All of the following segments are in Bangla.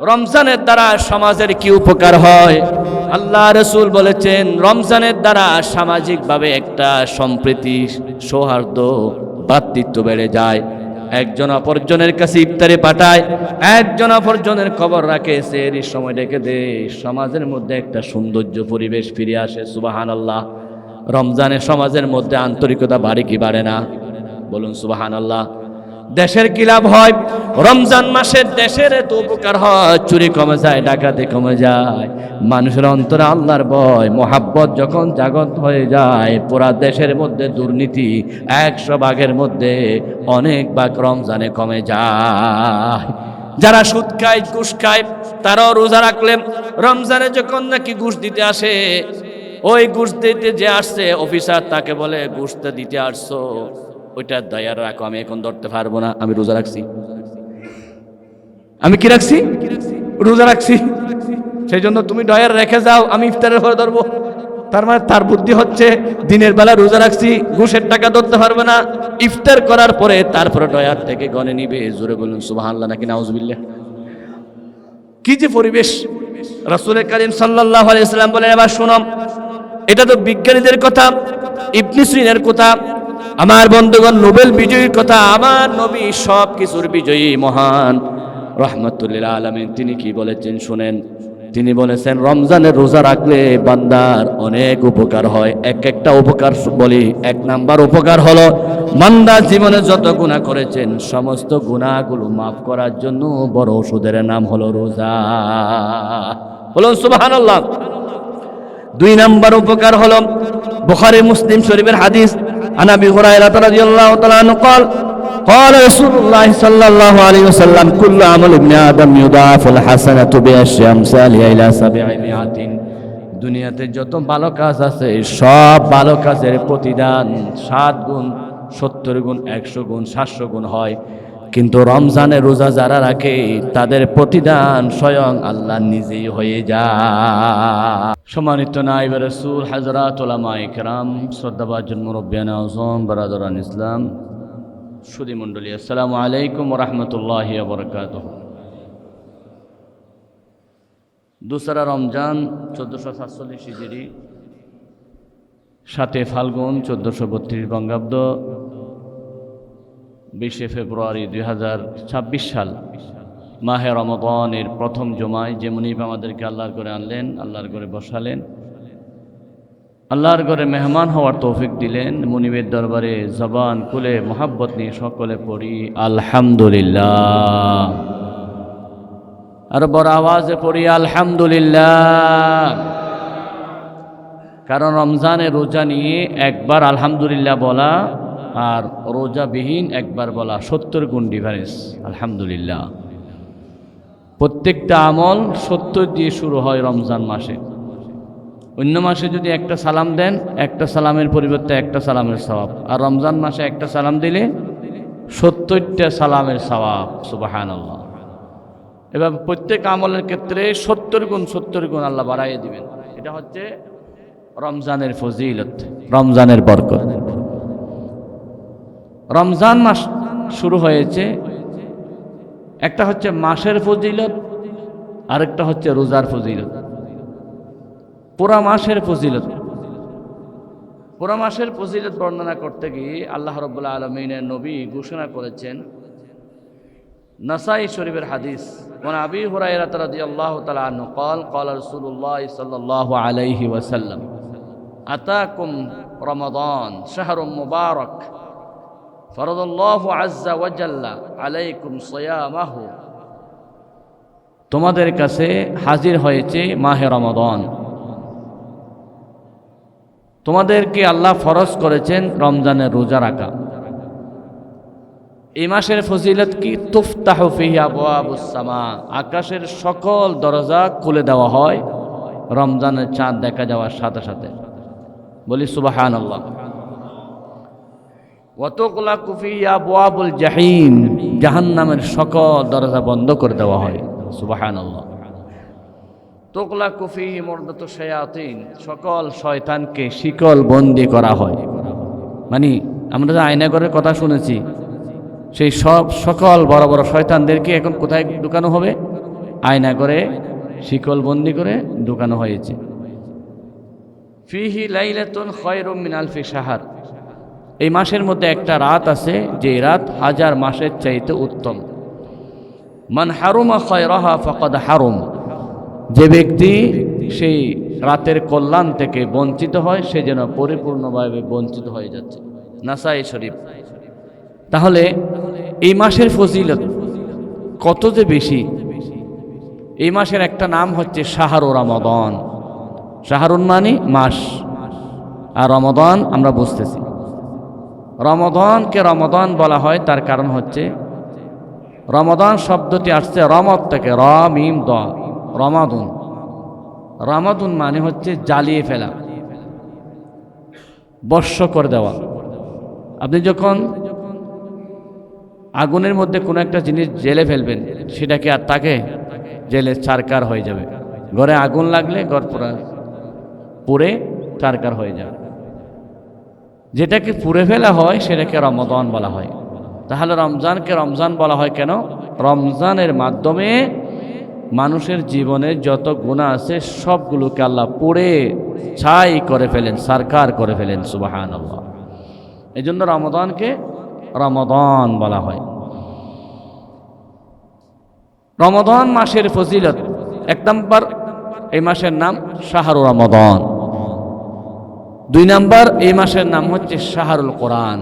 রমজানের দ্বারা সমাজের কি উপকার হয়? আল্লাহ রাসূল বলেছেন রমজানের দ্বারা সামাজিকভাবে একটা সম্প্রীতি, সৌহার্দ্য, ভ্রাতৃত্ব বেড়ে যায়। একজন অপরজনের কাছে ইফতারি পাঠায়, একজন অপরজনের খবর রাখে, সেহরির সময় ডেকে দেয়। সমাজের মধ্যে একটা সৌন্দর্য পরিবেশ ফিরে আসে। সুবহানাল্লাহ। রমজানে সমাজের মধ্যে আন্তরিকতা বাড়ে কি বাড়ে না? বলুন সুবহানাল্লাহ। দেশের কি লাভ হয়? রমজান মাসে দেশের এত উপকার হয়, চুরি কমে যায়, ডাকাতি কমে যায়, মানুষের অন্তরে আল্লাহর ভয়, মোহাব্বত যখন জাগত হয়ে যায়, পুরা দেশের মধ্যে দুর্নীতি 100 ভাগের মধ্যে অনেক ভাগ রমজানে কমে যায়। যারা সুদ খায়, ঘুষ খায়, তারাও রোজা রাখলে রমজানে যখন নাকি ঘুষ দিতে আসে, ওই ঘুষ দিতে যে আসছে অফিসার তাকে বলে ঘুষটা দিতে আসছো, ওইটা দয়া রাখো, আমি এখন ধরতে পারবো না, আমি রোজা রাখছি। আমি কি রাখছি? রোজা রাখছি। সেই জন্য তুমি ডয়ার রেখে যাও, আমি ইফতারের পরে ধরবো। তার মানে তার বুদ্ধি হচ্ছে দিনের বেলা রোজা রাখছি, ঘুষের টাকা ধরতে পারবে না, ইফতার করার পরে তারপরে ডয়ার থেকে গনে নিবে। জোরে বলুন সুবহানাল্লাহ নাকি নাউজুবিল্লাহ। কি যে পরিবেশ! রাসূল কারীম সাল্লাল্লাহু আলাইহি ওয়াসাল্লাম বলেন, এবার শোনো, এটা তো বিজ্ঞানীদের কথা, ইবনে সিনার কথা, আমার বন্ধুগণ নোবেল বিজয়ীর কথা, আমার নবী সব কিছুর বিজয়ী মহান রাহমাতুল লিল আলামিন, তিনি কি বলেছেন শুনেন। তিনি বলেছেন রমজানের রোজা রাখলে বান্দার অনেক উপকার হয়। একটা উপকার বলি। 1 নাম্বার উপকার হলো বান্দা জীবনে যত গুনাহ করেছেন সমস্ত গুনাহগুলো মাফ করার জন্য বড় ওষুধের নাম হলো রোজা। বলুন সুবহানাল্লাহ। 2 নাম্বার উপকার হলো বুখারী মুসলিম শরীফের হাদিস, আন আবি হুরায়রা রাদিয়াল্লাহু তাআলা আনহু قال قال رسول الله صلى الله عليه وسلم كل عمل ابن آدم يضاعف الحسنة بعشر أمثالها إلى 700। দুনিয়াতে যত ভালো কাজ আছে সব ভালো কাজের প্রতিদান 7 গুণ, 70 গুণ, 100 গুণ, 700 গুণ হয়। কিন্তু রমজানে রোজা যারা রাখে তাদের প্রতিদান স্বয়ং আল্লাহ নিজেই হয়ে যায়। সম্মানিত নায়েবে রাসূল, হযরত উলামায়ে কেরাম, শ্রদ্ধাভাজন মুরব্বিয়ানে আযম, বারাদারান ইসলাম, সুধী মণ্ডলী, আসসালামু আলাইকুম ওয়া রাহমাতুল্লাহি ওয়া বারাকাতুহু। দুসরা রমজান 1447 হিজরি, 7 ফাল্গুন 1432 বঙ্গাব্দ, 20 ফেব্রুয়ারি 2026 সাল, মাহে রমাদানের প্রথম জুমায় যে মুনিব আমাদেরকে আল্লাহর ঘরে আনলেন, আল্লাহর ঘরে বসালেন, আল্লাহর ঘরে মেহমান হওয়ার তৌফিক দিলেন। মুনিবের দরবারে জবান খুলে মোহাব্বত নিয়ে সকলে পড়ি আলহামদুলিল্লাহ। আর বড় আওয়াজে পড়ি আলহামদুলিল্লাহ। কারণ রমজানে রোজা নিয়ে একবার আলহামদুলিল্লাহ বলা আর রোজাবিহীন একবার বলা 70 গুণ ডিফারেন্স। আলহামদুলিল্লাহ। প্রত্যেকটা আমল 70 দিয়ে শুরু হয় রমজান মাসে। অন্য মাসে যদি একটা সালাম দেন, একটা সালামের পরিবর্তে একটা সালামের সওয়াব, আর রমজান মাসে একটা সালাম দিলে 70টা সালামের সওয়াব। সুবহানাল্লাহ। এবার প্রত্যেক আমলের ক্ষেত্রে 70 গুণ আল্লাহ বাড়াইয়ে দিবেন। এটা হচ্ছে রমজানের ফজিলত, রমজানের বরকত। রমজান মাস শুরু হয়েছে, একটা হচ্ছে মাসের ফজিলত, আরেকটা হচ্ছে রোজার ফজিলত। পুরা মাসের ফজিলত, পুরা মাসের ফজিলত বর্ণনা করতে গিয়ে আল্লাহ রাব্বুল আলামিনের নবী ঘোষণা করেছেন, নাসাই শরীফের হাদিস, ওয়া আবি হুরায়রা রাদিয়াল্লাহু তাআলা আনহু قال قال رسول الله صلى الله عليه وسلم আতাকুম রমাদান শাহরুম মুবারক ফরদাল্লাহু আযজা ওয়া জাল্লা আলাইকুম সিয়ামাহু। তোমাদের কাছে হাজির হয়েছে মাহে রমাদান, তোমাদেরকে আল্লাহ ফরজ করেছেন রমজানের রোজা রাখা। এই মাসের ফজিলত কি? তুফতাহু ফিহি আবওয়াবুস সামা, আকাশের সকল দরজা খুলে দেওয়া হয় রমজানের চাঁদ দেখা যাওয়ার সাথে সাথে। বলি সুবহানাল্লাহ। ওয়া তুগলাকু ফিহি আবওয়াবুল জাহিম, জাহান্নামের সকল দরজা বন্ধ করে দেওয়া হয়। সুবহানাল্লাহ। তুগলাকু ফিহি মুরদাতু শায়াতিন, সকল শয়তানকে শিকল বন্দী করা হয়। মানে আমরা যে আয়নাঘরের কথা শুনেছি, সেই সকল বড় বড় শয়তানদেরকে এখন কোথায় ঢুকানো হবে? আয়না করে শিকলবন্দি করে ঢুকানো হয়েছে। ফিহি লাইলাতুন খায়রুম মিন আলফি শাহর, এই মাসের মধ্যে একটা রাত আছে যে রাত হাজার মাসের চাইতে উত্তম। মান হারুমা খায়রাহা ফাকাদ হারুম, যে ব্যক্তি সেই রাতের কল্যাণ থেকে বঞ্চিত হয় সে যেন পরিপূর্ণভাবে বঞ্চিত হয়ে যাচ্ছে। নাসাই শরীফ। তাহলে এই মাসের ফজিলত কত যে বেশি। এই মাসের একটা নাম হচ্ছে শাহরু রমাদান। শাহরুন মানে মাস, আর রমাদান আমরা বুঝতেছি। রমাদানকে রমাদান বলা হয় তার কারণ হচ্ছে রমাদান শব্দটি আসছে রমদ থেকে, র মিম দ, রমাদুন। রমাদুন মানে হচ্ছে জ্বালিয়ে ফেলা, বর্ষ করে দেওয়া। আপনি যখন আগুনের মধ্যে কোনো একটা জিনিস জেলে ফেলবেন, সেটাকে আর তাকে জেলে ছারকার হয়ে যাবে। ঘরে আগুন লাগলে ঘর পুড়ে ছারকার হয়ে যাবে। যেটাকে পুড়ে ফেলা হয় সেটাকে রমাদান বলা হয়। তাহলে রমজানকে রমজান বলা হয় কেন? রমজানের মাধ্যমে মানুষের জীবনে যত গুনাহ আছে সবগুলোকে আল্লাহ পুড়ে ছাই করে ফেলেন, সারকার করে ফেলেন। সুবহানাল্লাহ। এই জন্য রমাদানকে রমাদান বলা হয়। রমাদান মাসের ফজিলত, এক নম্বর এই মাসের নাম শাহরু রমাদান। দুই নম্বর এই মাসের নাম হচ্ছে শাহরুল কোরআন।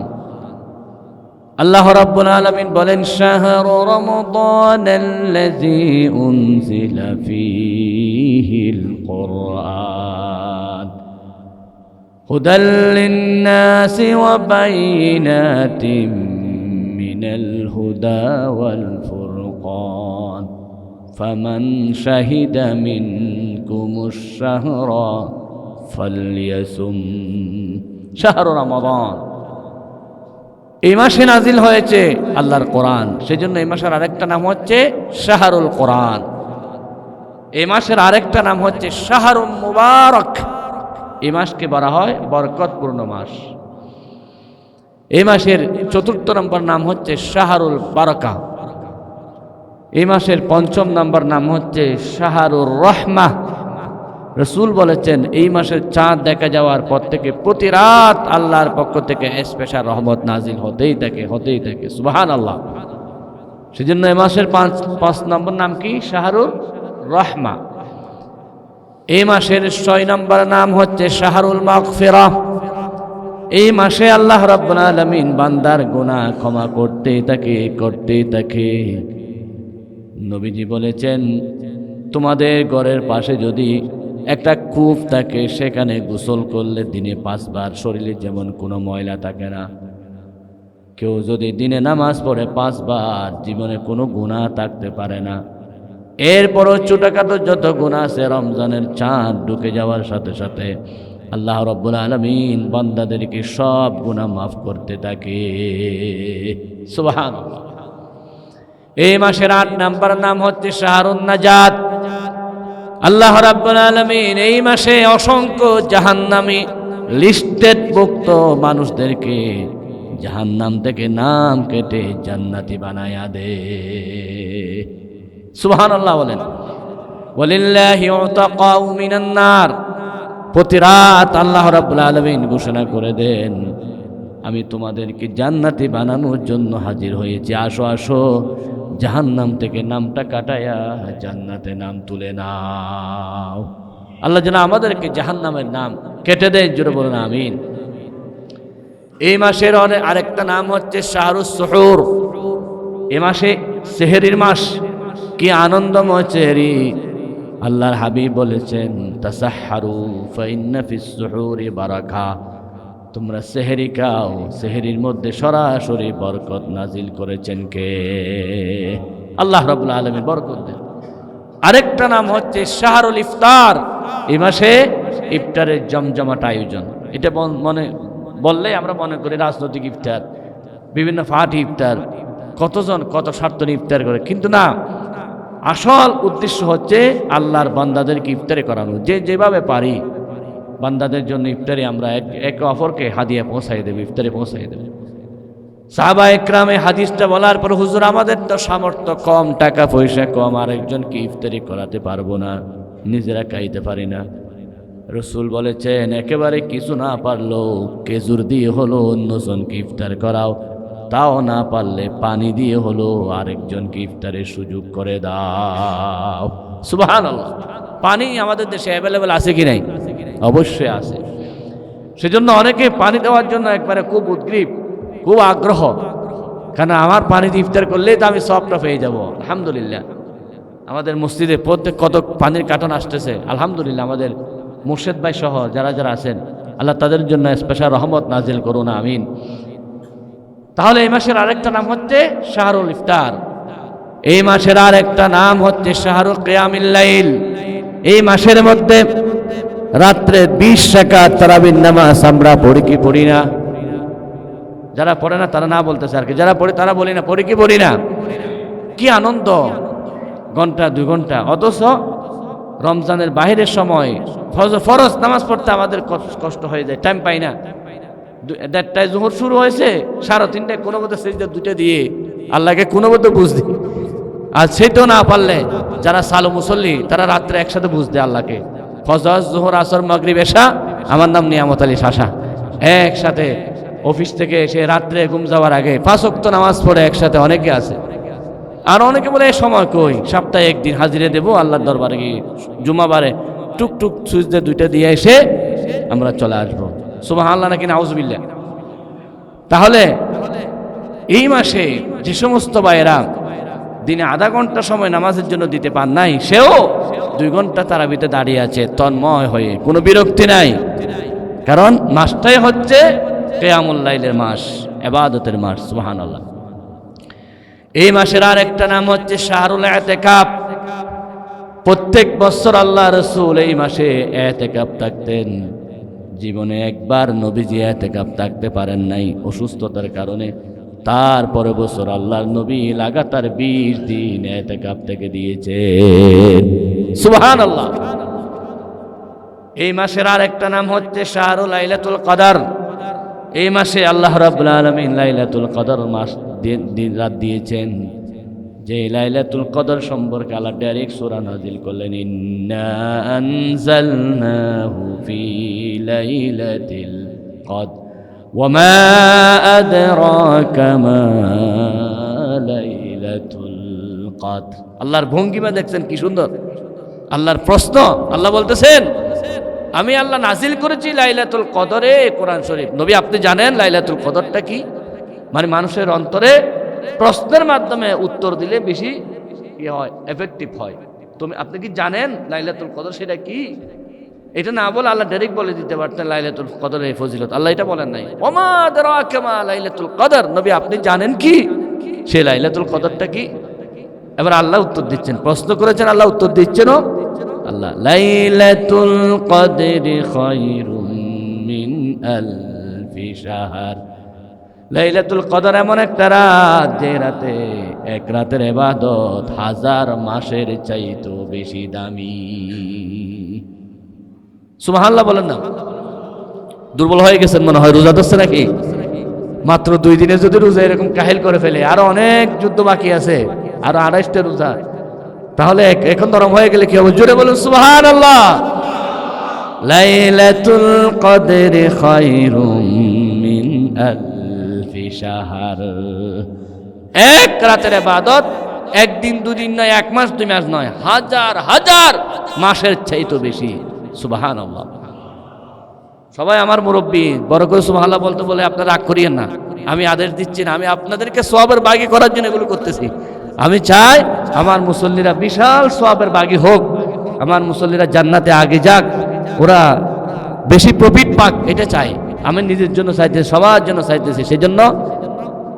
আল্লাহ রাব্বুল আলামিন বলেন, শাহরু রমাদানাল্লাযী উনজিলা ফীহিল কুরআন হুদাল লিন-নাসি ওয়া বাইনাতিম মিনাল হুদা ওয়াল ফুরকান ফামান শাহিদা মিনকুমুশ শাহরা ফালইয়াসুম। শাহরু রমাদান, এই মাসে নাজিল হয়েছে আল্লাহর কোরআন, সেজন্য এই মাসের আরেকটা নাম হচ্ছে শাহরুল কোরআন। এই মাসের আরেকটা নাম হচ্ছে শাহরুল মুবারক। এই মাসকে বলা হয় বরকতপূর্ণ মাস। এই মাসের চতুর্থ নম্বর নাম হচ্ছে শাহরুল বারাকা। এই মাসের পঞ্চম নম্বর নাম হচ্ছে শাহরুর রহমা। রসুল বলেছেন এই মাসের চাঁদ দেখা যাওয়ার পর থেকে প্রতি রাত আল্লাহর পক্ষ থেকে স্পেশাল রহমত নাজিল হতেই থাকে। সুবহানাল্লাহ। সেজন্য এই মাসের পাঁচ নম্বর নাম কি? শাহরুর রহমা। এই মাসের 6 নম্বর নাম হচ্ছে শাহরুল মাগফিরাহ। এই মাসে আল্লাহ রাব্বুল আলামিন বান্দার গুনাহ ক্ষমা করতেই থাকে। নবীজি বলেছেন, তোমাদের ঘরের পাশে যদি একটা কূপ থাকে, সেখানে গোসল করলে দিনে 5 বার শরীরে যেমন কোনো ময়লা থাকে না। কেউ যদি দিনে নামাজ পড়ে 5 বার, জীবনে কোনো গুনাহ থাকতে পারে না। এরপরও ছোটখাটো যত গুনাহ আছে, রমজানের চাঁদ ঢুকে যাওয়ার সাথে সাথে আল্লাহ রাব্বুল আলামিন বান্দাদেরকে সব গুনাহ মাফ করতে থাকে। সুবহানাল্লাহ। এই মাসের 8 নম্বর নাম হচ্ছে শাহরুন নাজাত। আল্লাহ রাব্বুল আলামিন এই মাসে অসংখ্য জাহান্নামী লিস্টেড মুক্ত মানুষদেরকে জাহান্নাম থেকে নাম কেটে জান্নাতি বানায়া দে। সুবহানাল্লাহ বলেন। ওয়ালিল্লাহি উতাকাউ মিনান নার। প্রতি রাত আল্লাহ রাব্বুল আলামিন ঘোষণা করে দেন, আমি তোমাদেরকে জান্নাতি বানানোর জন্য হাজির হয়েছি। আসো আসো, জাহান্নাম থেকে নামটা কাটায়া জান্নাতে নাম তুলে নাও। আল্লাহ যেন আমাদেরকে জাহান্নামের নাম কেটে দেয়। জোরে বলুন আমিন। এই মাসের আরেকটা নাম হচ্ছে শাহরুস সুহুর। এই মাসে সেহরির মাস। কি আনন্দময় সেহরি! আল্লাহর হাবিব বলেছেন, তাসাহহারু ফাইন্না ফিস সুহুরি বারাকা। তোমরা সেহরি খাও, সেহরির মধ্যে সরাসরি বরকত নাজিল করেছেন কে? আল্লাহ রাব্বুল আলামিন বরকত দেন। আরেকটা নাম হচ্ছে শাহরুল ইফতার। এই মাসে ইফতারের জমজমাট আয়োজন। এটা বললেই আমরা মনে করি রাজনৈতিক ইফতার, বিভিন্ন ফাটি ইফতার, কতজন কত স্বার্থ নিয়ে ইফতার করে, কিন্তু না, আসল উদ্দেশ্য হচ্ছে আল্লাহর বান্দাদেরকে ইফতারে করানো। যেভাবে পারি বান্দাদের জন্য ইফতারে আমরা একে অপরকে হাদিয়া পৌঁছাই দেব, ইফতারে পৌঁছাই দেব। সাহাবা একরামে হাদিসটা বলার পর, হুজুর আমাদের তো সামর্থ্য কম, টাকা পয়সা কম, আরেকজনকে ইফতারি করাতে পারবো না, নিজেরা খাইতে পারি না। রসুল বলেছেন একেবারে কিছু না পারলো খেজুর দিয়ে হলো অন্যজনকে ইফতার করাও, তাও না পারলে পানি দিয়ে হলো আরেকজনকে ইফতারের সুযোগ করে দাও। সুবহানাল্লাহ। পানি আমাদের দেশে অ্যাভেলেবেল আছে কি নাই? অবশ্যই আছে। সেজন্য অনেকে পানি দেওয়ার জন্য একবারে খুব উদ্গ্রীব, খুব আগ্রহ, কারণ আমার পানি দিয়ে ইফতার করলেই তো আমি সবটা পেয়ে যাব। আলহামদুলিল্লাহ আমাদের মসজিদে প্রত্যেক কত পানির কার্টন আসতেছে, আলহামদুলিল্লাহ। আমাদের মুর্শেদ ভাই সহ যারা যারা আছেন, আল্লাহ তাদের জন্য স্পেশাল রহমত নাজিল করুন, আমিন। তাহলে এই মাসের আরেকটা নাম হচ্ছে শাহরুল ইফতার। এই মাসের আরেকটা নাম হচ্ছে শাহরুল কিয়ামিল লাইল। এই মাসের মধ্যে রাত্রে 20 রাকাত তারাবির নামাজ আমরা পড়ি কি পড়ি না? যারা পড়ে না তারা না বলতেছে আর কি, যারা পড়ে তারা বলি না, পড়ি কি পড়ি না? কি আনন্দ, ঘন্টা 2 ঘন্টা। অথচ রমজানের বাহিরের সময় ফরজ নামাজ পড়তে আমাদের কষ্ট হয়ে যায়, টাইম পাই না। 1:30টায় জোহর শুরু হয়েছে, 3:30টায় কোনো মতো সেজদা 2টা দিয়ে আল্লাহকে কোনো মতো বুঝ দিই। আর সেটাও না পারলে যারা সালো মুসল্লি তারা রাত্রে একসাথে বুঝ দেয় আল্লাহকে। ফজর, জোহর, আসর, মাগরিব, এশা, আমার নাম নিয়ামত আলী শাসা, একসাথে অফিস থেকে এসে রাত্রে ঘুম যাওয়ার আগে 5 ওয়াক্ত নামাজ পড়ে একসাথে অনেকে আছে। আর অনেকে বলে সময় কই, সপ্তাহে 1 দিন হাজিরে দেবো আল্লাহর দরবারে গিয়ে, জুমাবারে টুকটুক সুইচ দিয়ে 2টা দিয়ে এসে আমরা চলে আসবো। সুবহানাল্লাহ নাকি নাউজুবিল্লাহ। তাহলে এই মাসে যে সমস্ত ভাইয়েরা দিনে আধা ঘন্টা সময় নামাজের জন্য দিতে পান নাই, সেও 2 ঘন্টা তারাবিতে দাঁড়িয়ে আছে তন্ময় হয়ে, কোনো বিরক্তি নাই। কারণ মাসটাই হচ্ছে কিয়ামুল লাইলের মাস, ইবাদতের মাস। সুবহানাল্লাহ। এই মাসের আর একটা নাম হচ্ছে শাহরুল ইতিকাফ। প্রত্যেক বছর আল্লাহ রাসূল এই মাসে ইতিকাফ থাকতেন। জীবনে একবার নবীজি ইতিকাফ থাকতে পারেন নাই অসুস্থতার কারণে। তারপরে বছর আল্লাহর নবী লাগাতার 20 দিন ইতিকাফ থেকে দিয়েছেন। সুবহানাল্লাহ। এই মাসের আর একটা নাম হচ্ছে শাহরুল লাইলাতুল কদর। এই মাসে আল্লাহ রাব্বুল আলামিন লাইলাতুল কদর মাস দিন রাত দিয়েছেন, যে লাইলাতুল কদর সম্পর্কে আল্লাহ ডাইরেক্ট সূরা নাজিল করলেন, ইন্না আনজালনাহু ফি লাইলাতিল কদর ওয়া মা আদরাকা মা লাইলাতুল কদর। আল্লাহর ভঙ্গিমা দেখছেন কি সুন্দর, আল্লাহর প্রশ্ন। আল্লাহ বলতেছেন আমি আল্লাহ নাজিল করেছি লাইলাতুল কদরে কোরআন শরীফ। নবী আপনি জানেন লাইলাতুল কদরটা কি? মানে মানুষের অন্তরে প্রশ্নের মাধ্যমে উত্তর দিলে বেশি কি হয়, এফেক্টিভ হয়। আপনি কি জানেন লাইলাতুল কদর সেটা কি? এটা না বলে আল্লাহ ডাইরেক্ট বলে দিতে পারতেন লাইলাতুল কদরের ফজিলত। আল্লাহ এটা বলেন নাই, ওমা আদরাকা মা লাইলাতুল কদর। নবী আপনি জানেন কি সে লাইলাতুল কদরটা কি? এবার আল্লাহ উত্তর দিচ্ছেন, প্রশ্ন করেছেন আল্লাহ উত্তর দিচ্ছেন। আল্লাহ লাইলাতুল কদরি খায়রুম মিন আলফি শাহর। লাইলাতুল কদর এমন একটা রাত যে রাতে এক রাতের ইবাদত 1000 মাসের চাইতো বেশি দামি। সুবহানাল্লাহ বলেন না। দুর্বল হয়ে গেছেন মনে হয়, রোজা ধরছে নাকি? মাত্র 2 দিনে যদি রোজা এরকম কাহিল করে ফেলে, আরো অনেক যুদ্ধ বাকি আছে, আরো 28টা রোজা, তাহলে এখন নরম হয়ে গেলে কি হবে? জোরে বলুন সুবহানাল্লাহ। লাইলাতুল কদরি খায়রুম মিন আলফি শাহর। এক রাতের ইবাদত 1 দিন 2 দিন নয়, 1 মাস 2 মাস নয়, 1000 মাসের চাইতো বেশি। সুবহানাল্লাহ। সবাই আমার মুরব্বী, বড় করে সুবহানাল্লাহ বলতে বলে আপনারা রাগ করিয়েন না। আমি আদেশ দিচ্ছি না, আমি আপনাদেরকে সওয়াবের ভাগী করার জন্য এগুলো করতেছি। আমি চাই আমার মুসল্লিরা বিশাল সওয়াবের ভাগী হোক, আমার মুসল্লিরা জান্নাতে আগে যাক, ওরা বেশি প্রফিট পাক, এটা চাই। আমি নিজের জন্য চাইতেছি, সবার জন্য চাইতেছি। সেই জন্য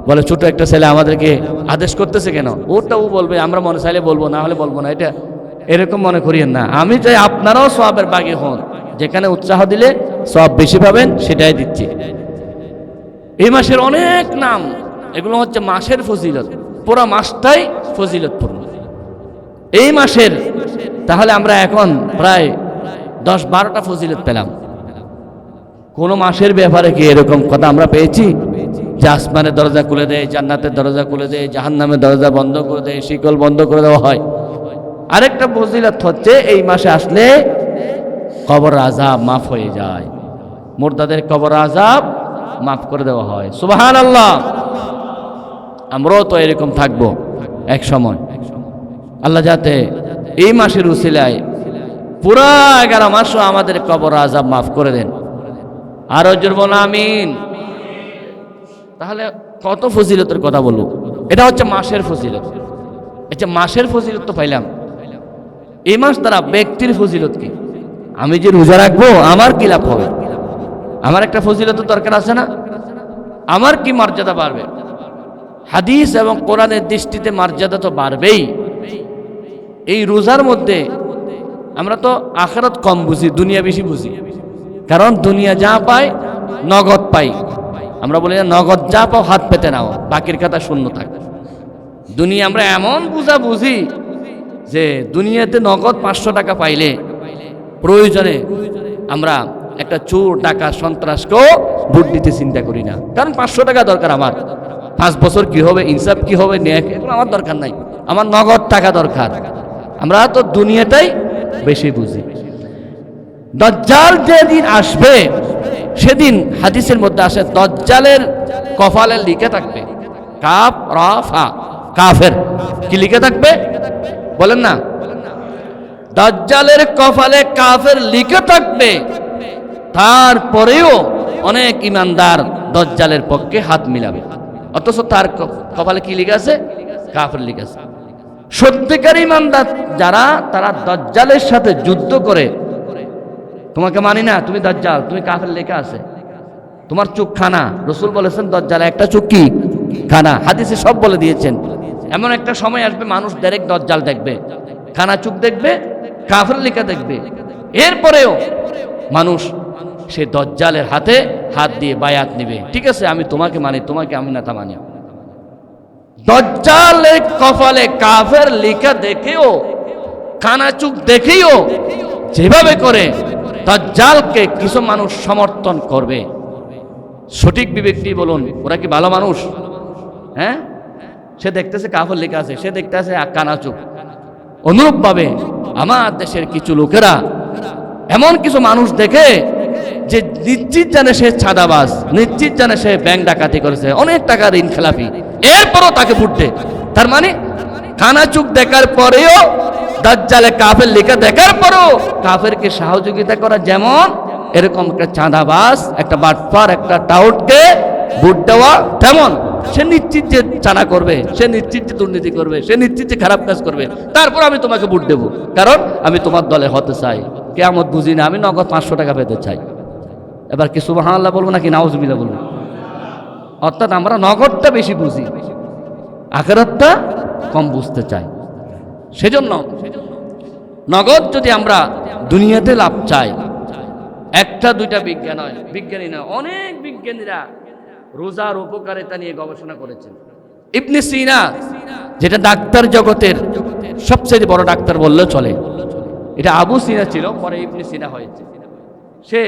বলে ছোট একটা ছেলে আমাদেরকে আদেশ করতেছে কেন, ওটা ও বলবে, আমরা মনে চাইলে বলবো, না হলে বলবো না, এটা এরকম মনে করিয়েন না। আমি চাই আপনারাও সওয়াবের ভাগী হন, যেখানে উৎসাহ দিলে সওয়াব বেশি পাবেন সেটাই দিচ্ছি। এই মাসের অনেক নাম, এগুলো হচ্ছে মাসের ফজিলত, পুরো মাসটাই ফজিলতপূর্ণ এই মাসের। তাহলে আমরা এখন প্রায় 10-12টা ফজিলত পেলাম। কোন মাসের ব্যাপারে কি এরকম কথা আমরা পেয়েছি? যে আসমানের দরজা খুলে দেয়, জান্নাতের দরজা খুলে দেয়, জাহান্নামের দরজা বন্ধ করে দেয়, শিকল বন্ধ করে দেওয়া হয়। আরেকটা ফজিলত হচ্ছে এই মাসে আসলে কবর আযাব মাফ হয়ে যায়, মুর্দাদের কবর আযাব মাফ করে দেওয়া হয়। সুবহানাল্লাহ। আমরাও তো এরকম থাকবো এক সময়। আল্লাহ যাতে এই মাসের উসিলায় পুরা 11 মাসও আমাদের কবর আযাব মাফ করে দেন। আরো জোরে বলো আমিন। তাহলে কত ফজিলতের কথা বলবো। এটা হচ্ছে মাসের ফজিলত। আচ্ছা, মাসের ফজিলত তো পাইলাম, এই মাস দ্বারা ব্যক্তির ফজিলত কি? আমি যে রোজা রাখবো আমার কি লাভ হবে? আমার একটা ফজিলত দরকার আছে না? আমার কি মর্যাদা বাড়বে? হাদিস এবং কোরআনের দৃষ্টিতে মর্যাদা তো বাড়বেই। এই রোজার মধ্যে আমরা তো আখিরাত কম বুঝি, দুনিয়া বেশি বুঝি। কারণ দুনিয়া যা পায় নগদ পাই। আমরা বলি না নগদ যা পাও হাত পেতে নাও, বাকির কথা শূন্য থাকে। দুনিয়া আমরা এমন বুঝি যে দুনিয়াতে নগদ 500 টাকা পাইলে প্রয়োজনে আমরা একটা চোর টাকা সন্ত্রাসকেও ভোট দিতে চিন্তা করি না। কারণ 500 টাকা দরকার আমার, 5 বছর কি হবে, ইনসাফ কি হবে, ন্যায় এগুলো আমার দরকার নাই, আমার নগদ টাকা দরকার। আমরা তো দুনিয়াটাই বেশি বুঝি। দাজ্জাল যেদিন আসবে সেদিন হাদিসের মধ্যে আসে দাজ্জালের কপালে লিখে থাকবে কাফ রা ফা, কাফের। কি লিখে থাকবে বলেন না? দাজ্জালের কপালে কাফের লিখে থাকবে। তারপরেও অনেক ইমানদার দাজ্জালের পক্ষে হাত মিলাবে, অথচ তার কপালে কি লিখে আছে? কাফের লিখে আছে। সত্যিকার ইমানদার যারা, তারা দাজ্জালের সাথে যুদ্ধ করে, তোমাকে মানি না, তুমি দাজ্জাল, তুমি কাফের লেখা আছে, তোমার চোখ খানা। রাসূল বলেছেন দাজ্জাল একটা চোখ কি খানা, হাদিসে সব বলে দিয়েছেন। এমন একটা সময় আসবে মানুষ ডাইরেক্ট দাজ্জাল দেখবে, খানা চোখ দেখবে, কাফের লেখা দেখবে। এরপরেও মানুষ সে দাজ্জালের হাতে হাত দিয়ে বায়াত নেবে, ঠিক আছে আমি তোমাকে মানি, তোমাকে আমি না তা মানি। দাজ্জালের কপালে কাফের লেখা দেখেও, খানা চোখ দেখেও যেভাবে করে দাজ্জালকে কিছু মানুষ সমর্থন করবে, সঠিক বিবেকটি বলুন, ওরা কি ভালো মানুষ? হ্যাঁ, সে দেখতেছে কাফের লেখা আছে, সে দেখতেছে কানা চোখ। অনুরূপভাবে আমার দেশের কিছু লোকেরা এমন কিছু মানুষ দেখে যে নিশ্চিত জানে সে ছাদাবাজ, নিশ্চিত জানে সে ব্যাংক ডাকাতি করেছে, অনেক টাকা ঋণ খেলাপি, এরপরও তাকে ভোট দেয়। তার মানে কানা চোখ দেখার পরেও, দাজ্জালে কাফের লেখা দেখার পরেও কাফেরকে সহযোগিতা করা, যেমন এরকম একটা চাঁদাবাজ, একটা বাটপার, একটা টাউটকে ভোট দেওয়া, তেমন সে নিশ্চিত যে চাঁদা করবে, সে নিশ্চিত যে দুর্নীতি করবে, সে নিশ্চিত যে খারাপ কাজ করবে, তারপর আমি তোমাকে ভোট দেবো, কারণ আমি তোমার দলে হতে চাই। কিয়ামত বুঝি না, আমি নগদ 500 টাকা পেতে চাই। এবার কি সুবহানাল্লাহ বলবো নাকি নাউজুবিল্লাহ বলবো? অর্থাৎ আমরা নগদটা বেশি বুঝি, আখিরাতটা কম বুঝতে চাই। সেজন্য নগদ যদি আমরা দুনিয়াতে লাভ চাই, একটা দুইটা বিজ্ঞানী নয়, অনেক বিজ্ঞানীরা রোজার উপকারিতা নিয়ে গবেষণা করেছেন। ইবনে সিনা, যেটা ডাক্তার জগতের সবচেয়ে বড় ডাক্তার বললেও চলে, এটা আবু সিনা ছিল, পরে ইবনে সিনা হয়েছে। সে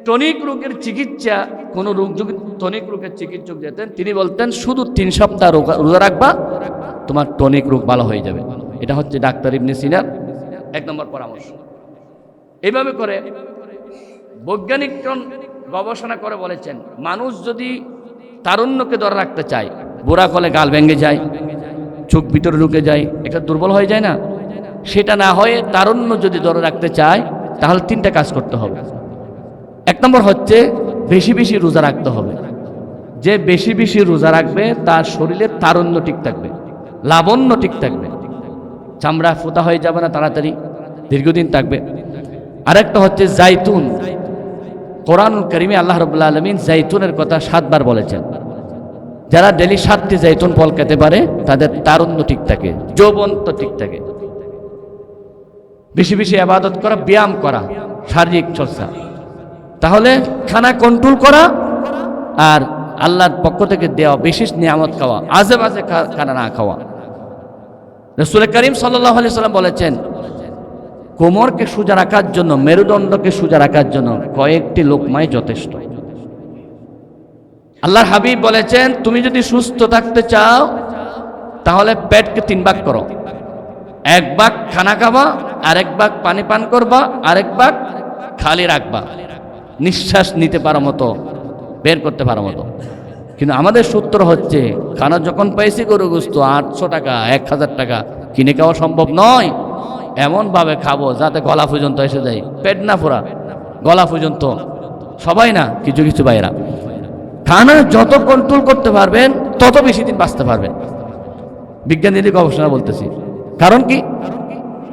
টনিক রোগের চিকিৎসা, কোন রোগ যদি টনিক রোগের চিকিৎসক যেতেন, তিনি বলতেন শুধু 3 সপ্তাহ রোজা রাখবা, তোমার টনিক রোগ ভালো হয়ে যাবে। এটা হচ্ছে ডাক্তার ইবনে সিনার 1 নম্বর পরামর্শ। এইভাবে করে বৈজ্ঞানিকগণ গবেষণা করে বলেছেন, মানুষ যদি তারুণ্যকে ধরে রাখতে চায়, বুড়া কলে গাল ভেঙে যায়, চোখ ভিতরে ঢুকে যায়, একটা দুর্বল হয়ে যায় না, সেটা না হয়ে তারুণ্য যদি ধরে রাখতে চায়, তাহলে 3টা কাজ করতে হবে। 1 নম্বর হচ্ছে বেশি বেশি রোজা রাখতে হবে। যে বেশি বেশি রোজা রাখবে তার শরীরের তারুণ্য ঠিক থাকবে, লাবণ্য ঠিক থাকবে, চামড়া ফোতা হয়ে যাবে না, তাড়াতাড়ি দীর্ঘদিন থাকবে। আরেকটা হচ্ছে জাইতুন। কোরআনুল কারীমে আল্লাহ রাব্বুল আলামিন জাইতুনের কথা 7 বার বলেছেন। যারা ডেলি 7টি জাইতুন ফল খেতে পারে তাদের তারুণ্য ঠিক থাকে, যৌবন তো ঠিক থাকে। বেশি বেশি ইবাদত করা, ব্যায়াম করা, শারীরিক চর্চা, তাহলে খানা কন্ট্রোল করা, আর আল্লাহর পক্ষ থেকে দেওয়া বিশেষ নিয়ামত খাওয়া, আজে বাজে খানা না খাওয়া। রাসূল করিম সাল্লাল্লাহু আলাইহি সাল্লাম বলেছেন, কোমরকে সোজা রাখার জন্য, মেরুদণ্ডকে সোজা রাখার জন্য কয়েকটি লোকমাই যথেষ্ট। আল্লাহর হাবিব বলেছেন, তুমি যদি সুস্থ থাকতে চাও তাহলে পেটকে 3 ভাগ করো। 1 ভাগ খানা খাবা, আরেক ভাগ পানি পান করবা, আরেক ভাগ খালি রাখবা, নিঃশ্বাস নিতে পারো মতো, বের করতে পারো মতো। কিন্তু আমাদের সূত্র হচ্ছে, খানা যখন পাইছি গরু গোশত 800 টাকা 1000 টাকা কিনে খাওয়া সম্ভব নয়। এমনভাবে খাবো যাতে গলা পর্যন্ত এসে যায়, পেট না ফোরা, গলা পর্যন্ত। সবাই না, কিছু কিছু ভাইরা। খানা যত কন্ট্রোল করতে পারবেন তত বেশি দিন বাঁচতে পারবেন, বিজ্ঞানীদের গবেষণা বলতেছি। কারণ কি,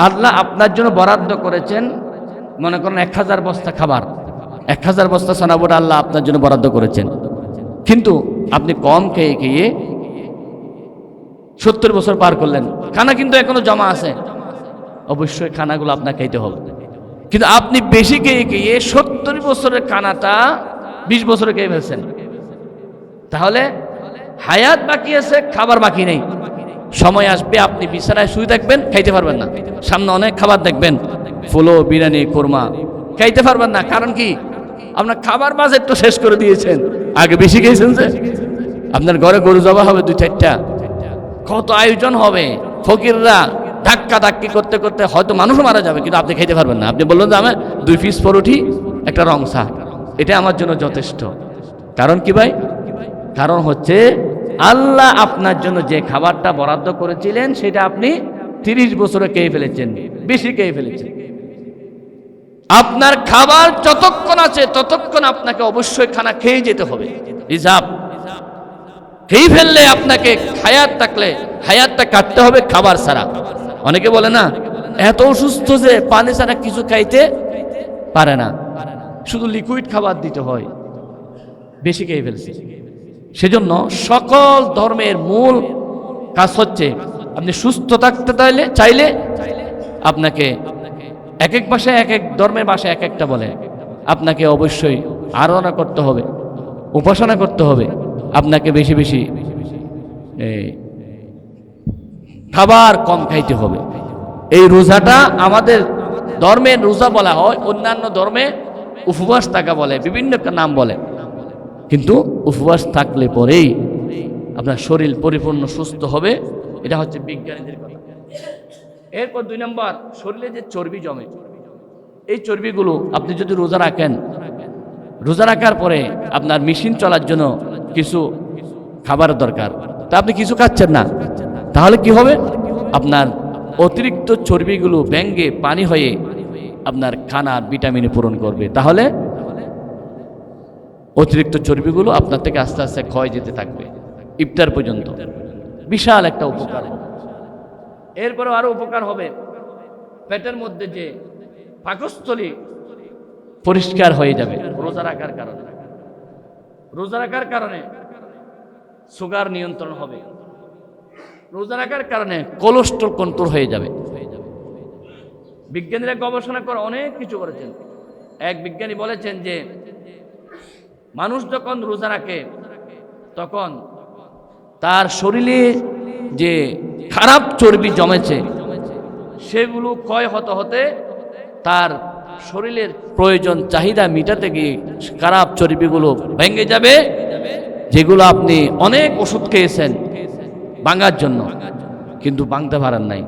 আল্লাহ আপনার জন্য বরাদ্দ করেছেন, মনে করেন 1000 বস্তা খাবার, 1000 বস্তা সোনাবুট আল্লাহ আপনার জন্য বরাদ্দ করেছেন। কিন্তু আপনি কম খেয়ে খেয়ে 70 বছর পার করলেন, খানা কিন্তু এখনো জমা আছে। অবশ্যই খানাগুলো আপনার খাইতে হবে। কিন্তু আপনি বেশি খেয়ে খেয়ে 70 বছরের খানাটা 20 বছরে খেয়ে ফেলছেন। তাহলে হায়াত বাকি আছে, খাবার বাকি নেই। সময় আসবে আপনি বিছানায় শুয়ে থাকবেন, খাইতে পারবেন না। সামনে অনেক খাবার দেখবেন, ফুলো, বিরিয়ানি, কোরমা, খাইতে পারবেন না। কারণ কি, আপনার খাবার বাজেট তো শেষ করে দিয়েছেন, আগে বেশি খেয়েছেন। যে আপনার ঘরে গরু জবা হবে 2-4টা, কত আয়োজন হবে, ফকিররা ধাক্কা ধাক্কি করতে করতে হয়তো মানুষও মারা যাবে, কিন্তু আপনি খেতে পারবেন না। আপনি বললেন যে আমার 2 পিস পরোটি, একটা রংসা, এটা আমার জন্য যথেষ্ট। কারণ কি ভাই, কারণ হচ্ছে আল্লাহ আপনার জন্য যে খাবারটা বরাদ্দ করেছিলেন সেটা আপনি 30 বছরে খেয়ে ফেলেছেন, বেশি খেয়ে ফেলেছেন। আপনার খাবার যতক্ষণ আছে ততক্ষণ আপনাকে অবশ্যই খানা খেয়ে যেতে হবে, রিজার্ভ। খেয়ে ফেললে আপনাকে হায়াত থাকলে হায়াতটা কাটতে হবে খাবার ছাড়া। অনেকে বলে না, এত অসুস্থ যে পানি ছাড়া কিছু খাইতে পারে না, শুধু লিকুইড খাবার দিতে হয়, বেশি খেয়ে ফেলছে। সেজন্য সকল ধর্মের মূল কাজ হচ্ছে, আপনি সুস্থ থাকতে চাইলে আপনাকে এক এক ভাষায়, এক এক ধর্মের ভাষায় এক একটা বলে, আপনাকে অবশ্যই আরাধনা করতে হবে, উপাসনা করতে হবে, আপনাকে বেশি বেশি খাবার কম খাইতে হবে। এই রোজাটা আমাদের ধর্মের রোজা বলা হয়, অন্যান্য ধর্মে উপবাস থাকা বলে, বিভিন্ন নাম বলে। কিন্তু উপবাস থাকলে পরেই আপনার শরীর পরিপূর্ণ সুস্থ হবে, এটা হচ্ছে বিজ্ঞানীদের কথা। এরপর 2 নম্বর, শরীরে যে চর্বি জমে, এই চর্বিগুলো আপনি যদি রোজা রাখেন, রোজা রাখার পরে আপনার মেশিন চলার জন্য কিছু খাবার দরকার, তা আপনি কিছু খাচ্ছেন না, তাহলে কি হবে, আপনার অতিরিক্ত চর্বিগুলো ভেঙে পানি হয়ে আপনার খানার ভিটামিনে পূরণ করবে। তাহলে অতিরিক্ত চর্বিগুলো আপনার থেকে আস্তে আস্তে ক্ষয় যেতে থাকবে ইফতার পর্যন্ত। বিশাল একটা উপকার হবে। এরপরেও আরো উপকার হবে, পেটের মধ্যে যে পাকস্থলী পরিষ্কার হয়ে যাবে রোজা রাখার কারণে। রোজা রাখার কারণে সুগার নিয়ন্ত্রণ হবে, রোজা রাখার কারণে কোলেস্ট্রল কন্ট্রোল হয়ে যাবে। বিজ্ঞানীরা গবেষণা করে অনেক কিছু করেছেন। এক বিজ্ঞানী বলেছেন যে মানুষ যখন রোজা রাখে তখন তার শরীরে যে খারাপ চর্বি জমেছে সেগুলো ক্ষয় হতে হতে তার শরীরের প্রয়োজন চাহিদা মিটাতে গিয়ে খারাপ চর্বিগুলো ভেঙে যাবে, যেগুলো আপনি অনেক ওষুধ খেয়েছেন ভাঙার জন্য, কিন্তু ভাঙতে পারেন নাই।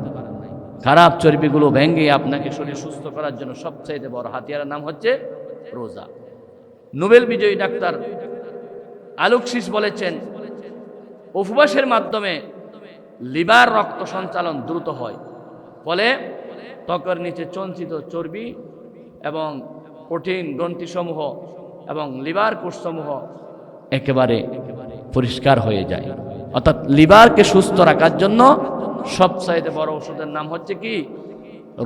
খারাপ চর্বিগুলো ভেঙে আপনাকে শরীর সুস্থ করার জন্য সবচাইতে বড় হাতিয়ারের নাম হচ্ছে রোজা। নোবেল বিজয়ী ডাক্তার আলোকশিস বলেছেন, উপবাসের মাধ্যমে লিভার রক্ত সঞ্চালন দ্রুত হয়, ফলে ত্বকের নিচে সঞ্চিত চর্বি এবং কঠিন গ্রন্থিসমূহ এবং লিভার কোষসমূহ একেবারে পরিষ্কার হয়ে যায়। অর্থাৎ লিভারকে সুস্থ রাখার জন্য সবচাইতে বড় ওষুধের নাম হচ্ছে কি,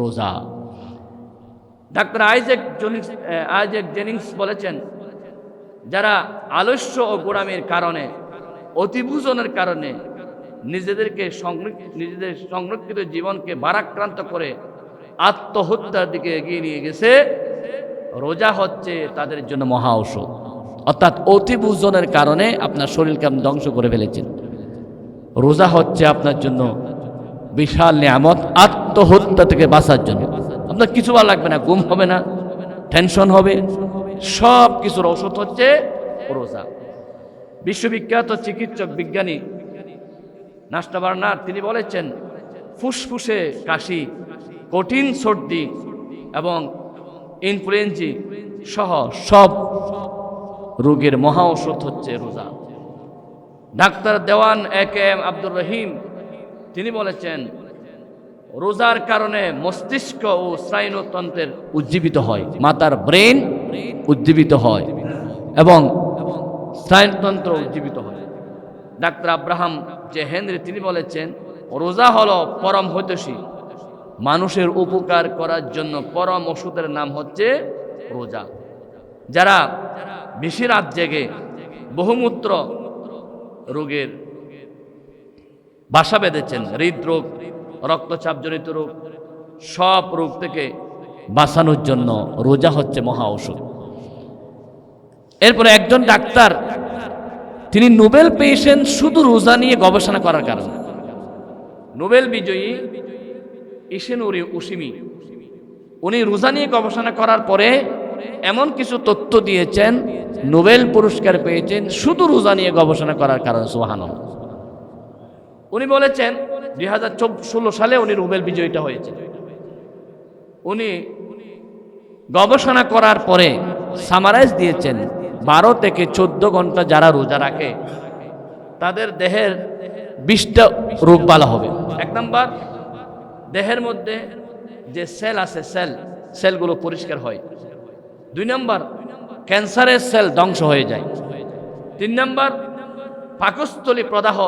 রোজা। ডাক্তার আইজ্যাক জেনিংস বলেছেন, যারা আলস্য ও গোড়ামির কারণে, অতিভোজনের কারণে নিজেদের সংরক্ষিত জীবনকে ভারাক্রান্ত করে আত্মহত্যার দিকে এগিয়ে নিয়ে গেছে, রোজা হচ্ছে তাদের জন্য মহা ঔষধ। অর্থাৎ অতিভোজনের কারণে আপনার শরীরকে আপনি ধ্বংস করে ফেলেছেন, রোজা হচ্ছে আপনার জন্য বিশাল নিয়ামত আত্মহত্যা থেকে বাঁচার জন্য। আপনার কিছু ভালো লাগবে না, ঘুম হবে না, টেনশন হবে, সব কিছুর ঔষধ হচ্ছে রোজা। বিশ্ববিখ্যাত চিকিৎসক বিজ্ঞানী নাস্টা বার্নার তিনি বলেছেন, ফুসফুসে কাশি, কঠিন সর্দি এবং ইনফ্লুয়েঞ্জি সহ সব রোগের মহা ঔষধ হচ্ছে রোজা। ডাক্তার দেওয়ান এ.কে.এম. আব্দুর রহিম তিনি বলেছেন, রোজার কারণে মস্তিষ্ক ও স্নায়ুতন্ত্রের উজ্জীবিত হয়, মাথার ব্রেন উজ্জীবিত হয় এবং স্নায়ুতন্ত্র উজ্জীবিত হয়। ডাক্তার আব্রাহাম জে হেনরি তিনি বলেছেন, রোজা হলো পরম হিতৈষী, মানুষের উপকার করার জন্য পরম ওষুধের নাম হচ্ছে রোজা। যারা বেশি রাত জেগে বহুমূত্র রোগের বাসা বেঁধেছেন, হৃদরোগ, রক্তচাপজনিত রোগ, সব রোগ থেকে বাঁচানোর জন্য রোজা হচ্ছে মহা ঔষধ। এরপরে একজন ডাক্তার তিনি নোবেল পেয়েছেন শুধু রোজা নিয়ে গবেষণা করার কারণে। নোবেল বিজয়ী ইশিনোরি ওশিমি উনি রোজা নিয়ে গবেষণা করার পরে এমন কিছু তথ্য দিয়েছেন, নোবেল পুরস্কার পেয়েছেন শুধু রোজা নিয়ে গবেষণা করার কারণে। সুবহানাল্লাহ। উনি বলেছেন 2016 সালে উনি নোবেল বিজয়ীটা হয়েছে। উনি গবেষণা করার পরে সামারাইজ দিয়েছেন 12 থেকে 14 ঘন্টা যারা রোজা রাখে তাদের দেহের 20টা রোগ ভালো হবে। 1 নম্বর, দেহের মধ্যে যে সেল আছে সেলগুলো পরিষ্কার হয়। 2 নম্বর, ক্যান্সারের সেল ধ্বংস হয়ে যায়। 3 নম্বর, পাকস্থলী প্রদাহ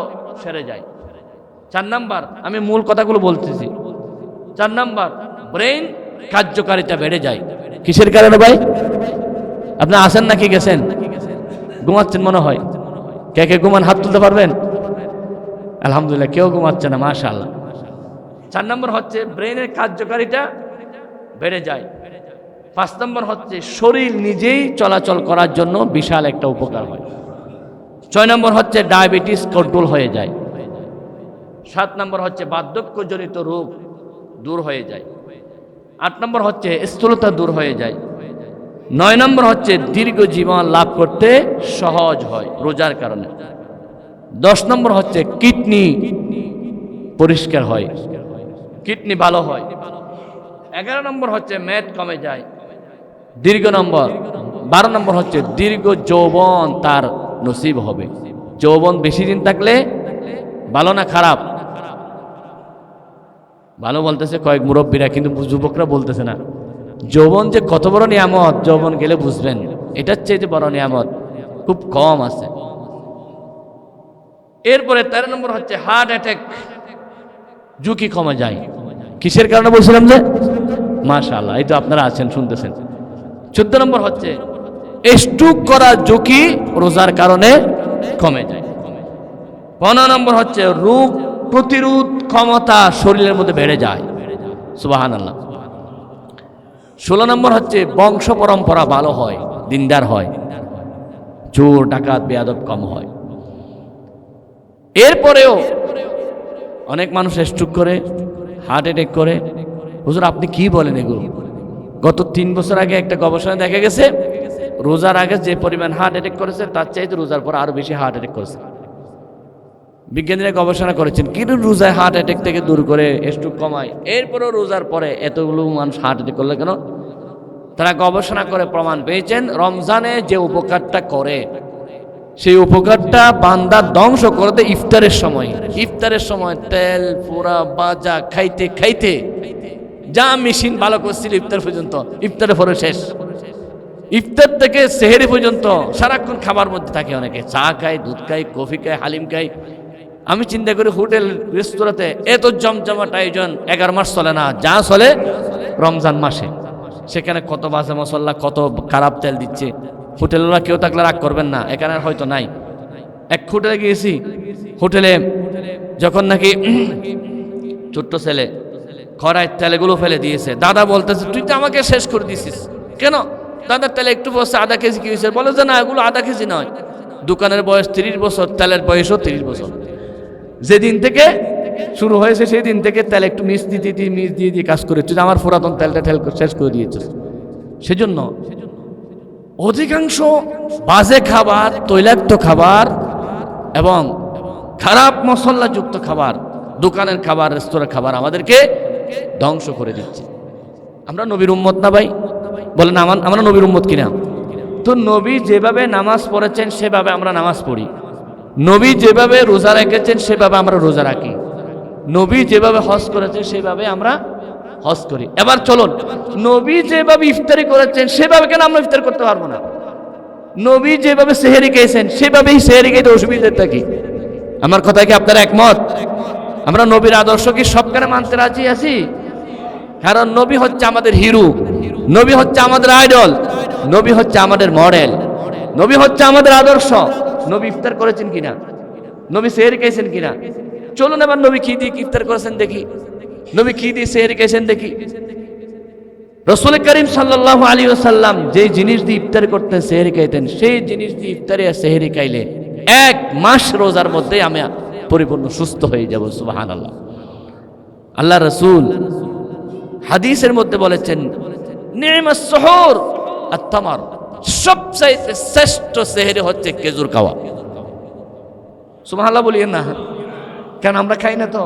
সেরে যায়। 4 নম্বর, আমি মূল কথাগুলো বলতেছি। 4 নম্বর, ব্রেন কার্যকারিতা বেড়ে যায়। কিসের কারণে ভাই? আপনি আসেন নাকি গেছেন? ঘুমাচ্ছেন মনে হয়। কে কে ঘুমান হাত তুলতে পারবেন? আলহামদুলিল্লাহ, কেউ ঘুমাচ্ছে না, মাশাআল্লাহ। 4 নম্বর হচ্ছে ব্রেনের কার্যকারিতা বেড়ে যায়। 5 নম্বর হচ্ছে শরীর নিজেই চলাচল করার জন্য বিশাল একটা উপকার হয়। 6 নম্বর হচ্ছে ডায়াবেটিস কন্ট্রোল হয়ে যায়। 7 নম্বর হচ্ছে বার্ধক্যজনিত রোগ দূর হয়ে যায়। 8 নম্বর হচ্ছে স্থূলতা দূর হয়ে যায়। 9 নম্বর হচ্ছে দীর্ঘ জীবন লাভ করতে সহজ হয় রোজার কারণে। 10 নম্বর হচ্ছে কিডনি পরিষ্কার হয়, কিডনি ভালো হয়। 11 নম্বর হচ্ছে মেদ কমে যায়, দীর্ঘ নম্বর। 12 নম্বর হচ্ছে দীর্ঘ যৌবন তার নসিব হবে। যৌবন বেশি দিন থাকলে ভালো না খারাপ? ভালো বলতেছে কয়েক মুরব্বীরা, কিন্তু যুবকরা বলতেছে না। যৌবন যে কত বড় নিয়ামত, যৌবন গেলে বুঝবেন। এটার চেয়ে বড় নিয়ামত খুব কম আছে। এরপরে 13 নম্বর হচ্ছে হার্ট অ্যাটাক ঝুঁকি কমে যায়। কিসের কারণে বলছিলাম যে? মাশাআল্লাহ, এই তো আপনারা আছেন, শুনতেছেন। 14 নম্বর হচ্ছে স্ট্রোক করার ঝুঁকি রোজার কারণে কমে যায়। 15 নম্বর হচ্ছে রোগ প্রতিরোধ ক্ষমতা শরীরের মধ্যে বেড়ে যায়। সুবহানাল্লাহ। 16 নম্বর হচ্ছে বংশ পরম্পরা ভালো হয়, দিনদার হয়, চোর ডাকাত বেয়াদব কম হয়। এরপরেও অনেক মানুষ স্ট্রোক করে, হার্ট অ্যাটাক করে। হুজুর আপনি কি বলেন এগুলো? গত 3 বছর আগে একটা গবেষণা দেখা গেছে, রোজার আগে যে পরিমাণ হার্ট অ্যাটাক করেছে তার চাইতে রোজার পর আরো বেশি হার্ট অ্যাটাক করেছে। বিজ্ঞানীরা গবেষণা করেছেন কিন্তু রোজায় হার্ট অ্যাটাক থেকে দূর করে, স্ট্রোক কমায়। এরপরও রোজার পরে এতগুলো মানুষ হার্ট অ্যাটাক করলে কেন? তারা গবেষণা করে প্রমাণ পেয়েছেন রমজানে যে উপকারটা করে সেই উপকারটা বান্দা ধ্বংস করতে ইফতারের সময় তেল পোড়া বাজা খাইতে খাইতে যা মেশিন ভালো করছিল ইফতার পর্যন্ত, ইফতারের পরে শেষ। ইফতার থেকে সেহেরি পর্যন্ত সারাক্ষণ খাবার মধ্যে থাকে। অনেকে চা খায়, দুধ খায়, কফি খায়, হালিম খায়। আমি চিন্তা করি হোটেল রেস্তোরাঁতে এত জমজমাট আয়োজন 11 মাস চলে না, যা চলে রমজান মাসে। সেখানে কত বাজে মশলা, কত খারাপ তেল দিচ্ছে। হোটেলওয়ালা কেউ থাকলে রাগ করবেন না, এখানে হয়তো নাই। এক হোটেলে গিয়েছি, হোটেলে যখন নাকি ছোট্ট ছেলে খরায় তেলগুলো ফেলে দিয়েছে, দাদা বলতেছে তুই তো আমাকে শেষ করে দিছিস। কেন? দাদার তেলে একটু বসে আধা কেজি কি হয়েছে? বলে যে না, এগুলো আধা কেজি নয়, দোকানের বয়স 30 বছর, তেলের বয়সও 30 বছর। যেদিন থেকে শুরু হয়েছে সেই দিন থেকে তেল একটু মিস দিয়ে কাজ করে, তুই আমার পুরাতন তেলটা শেষ করে দিয়েছিস। সেজন্য অধিকাংশ বাজে খাবার, তৈলাক্ত খাবার এবং খারাপ মশলাযুক্ত খাবার, দোকানের খাবার, রেস্তোরাঁ খাবার আমাদেরকে ধ্বংস করে দিচ্ছে। আমরা নবীর উম্মত না ভাই? বলেন আমরা নবীর উম্মত কিনা? তো নবী যেভাবে নামাজ পড়েছেন সেভাবে আমরা নামাজ পড়ি, নবী যেভাবে রোজা রেখেছেন সেভাবে আমরা রোজা রাখি, নবী যেভাবে হজ করেছেন সেভাবে আমরা হজ করি। এবার চলুন, নবী যেভাবে ইফতারি করেছেন সেভাবে কেন আমরা ইফতার করতে পারবো না? নবী যেভাবে সেহেরি খেয়েছেন সেভাবেই সেহেরি খেতে অসুবিধা থাকি। আমার কথা কি আপনারা একমত? আমরা নবীর আদর্শ কি সবখানে মানতে রাজি আছি? কারণ নবী হচ্ছে আমাদের হিরো, নবী হচ্ছে আমাদের আইডল, নবী হচ্ছে আমাদের মডেল, নবী হচ্ছে আমাদের আদর্শ। নবী ইফতার করেছেন কিনা? নবী সেহেরি খেয়েছেন কিনা? চলুন এবার নবী কি দিয়ে ইফতার করেছেন দেখি, নবী কি দিয়ে সেহেরি খেয়েছেন দেখি। রাসূল করিম সাল্লাল্লাহু আলাইহি ওয়াসাল্লাম যে জিনিস দিয়ে ইফতার করতেন, সেহেরি খাইতেন, সেই জিনিস দিয়ে ইফতারি আর সেহেরি খাইলে 1 মাস রোজার মধ্যে আমি পরিপূর্ণ সুস্থ হয়ে যাব। সুবহানাল্লাহ। আল্লাহ রাসূল হাদিসের মধ্যে বলেছেন, নি'মাস সুহুর আত-তামার, সবচাইতে শ্রেষ্ঠ সেহেরি হচ্ছে খেজুর খাওয়া। সুবহানাল্লাহ বলিয়েন না, কারণ আমরা খাই না তো।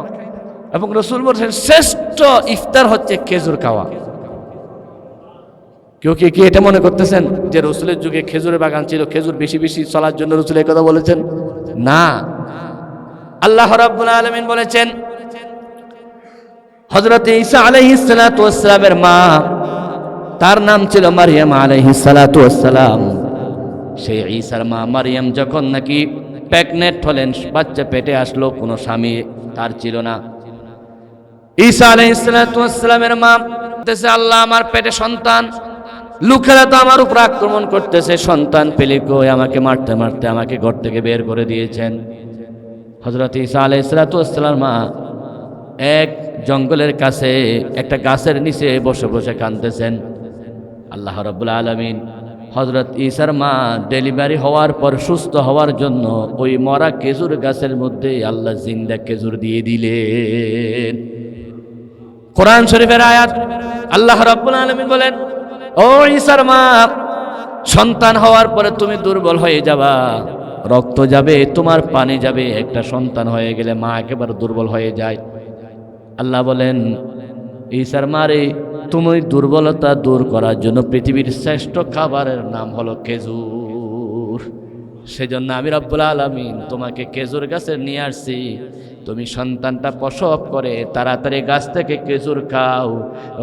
এবং রাসূল বলেছেন শ্রেষ্ঠ ইফতার হচ্ছে খেজুর খাওয়া। কেউ কি এটা মনে করতেছেন যে রাসূলের যুগে খেজুরের বাগান ছিল, খেজুর বেশি বেশি চলার জন্য রাসূল এই কথা বলেছেন? না। আল্লাহ রাব্বুল আলামিন বলেছেন, হযরত ঈসা আলাইহিস সালাতু ওয়াস সালামের মা, তার নাম ছিল মারইয়াম আলাইহিস সালাতু ওয়াস সালাম। সেই ঈসার মা মারইয়াম যখন নাকি প্রেগন্যান্ট হলেন, বাচ্চা পেটে আসলো, কোনো স্বামী তার ছিল না। ঈসা আলাইহিস সালাতু ওয়াস সালামের মা বলতেছে, আল্লাহ আমার পেটে সন্তান, লোকেরা তো আমার উপর আক্রমণ করতেছে, সন্তান পেলে কই, আমাকে মারতে মারতে আমাকে ঘর থেকে বের করে দিয়েছেন। হযরত ঈসা আলাইহিস সালাতু ওয়াস সালাম মা এক জঙ্গলের কাছে একটা গাছের নিচে বসে বসে কাঁদতেছেন। আল্লাহ রাব্বুল আলামিন হযরত ঈসার মা ডেলিভারি হওয়ার পর সুস্থ হওয়ার জন্য ওই মরা খেজুর গাছের মধ্যে আল্লাহ জিন্দা খেজুর দিয়ে দিলেন। কোরআন শরীফের আয়াত, আল্লাহ রাব্বুল আলামিন বলেন, ও ঈসার মা, সন্তান হওয়ার পরে তুমি দুর্বল হয়ে যাবা, রক্ত যাবে, তোমার পানি যাবে। একটা সন্তান হয়ে গেলে মা একেবারে দুর্বল হয়ে যায়। আল্লাহ বলেন, ঈসার মারে, তুমি দুর্বলতা দূর করার জন্য পৃথিবীর শ্রেষ্ঠ খাবারের নাম হলো খেজুর। সেজন্য আমি রব্বুল আলামিন তোমাকে খেজুর গাছে নিয়ে আসছি। তুমি সন্তানটা প্রসব করে তাড়াতাড়ি গাছ থেকে খেজুর খাও,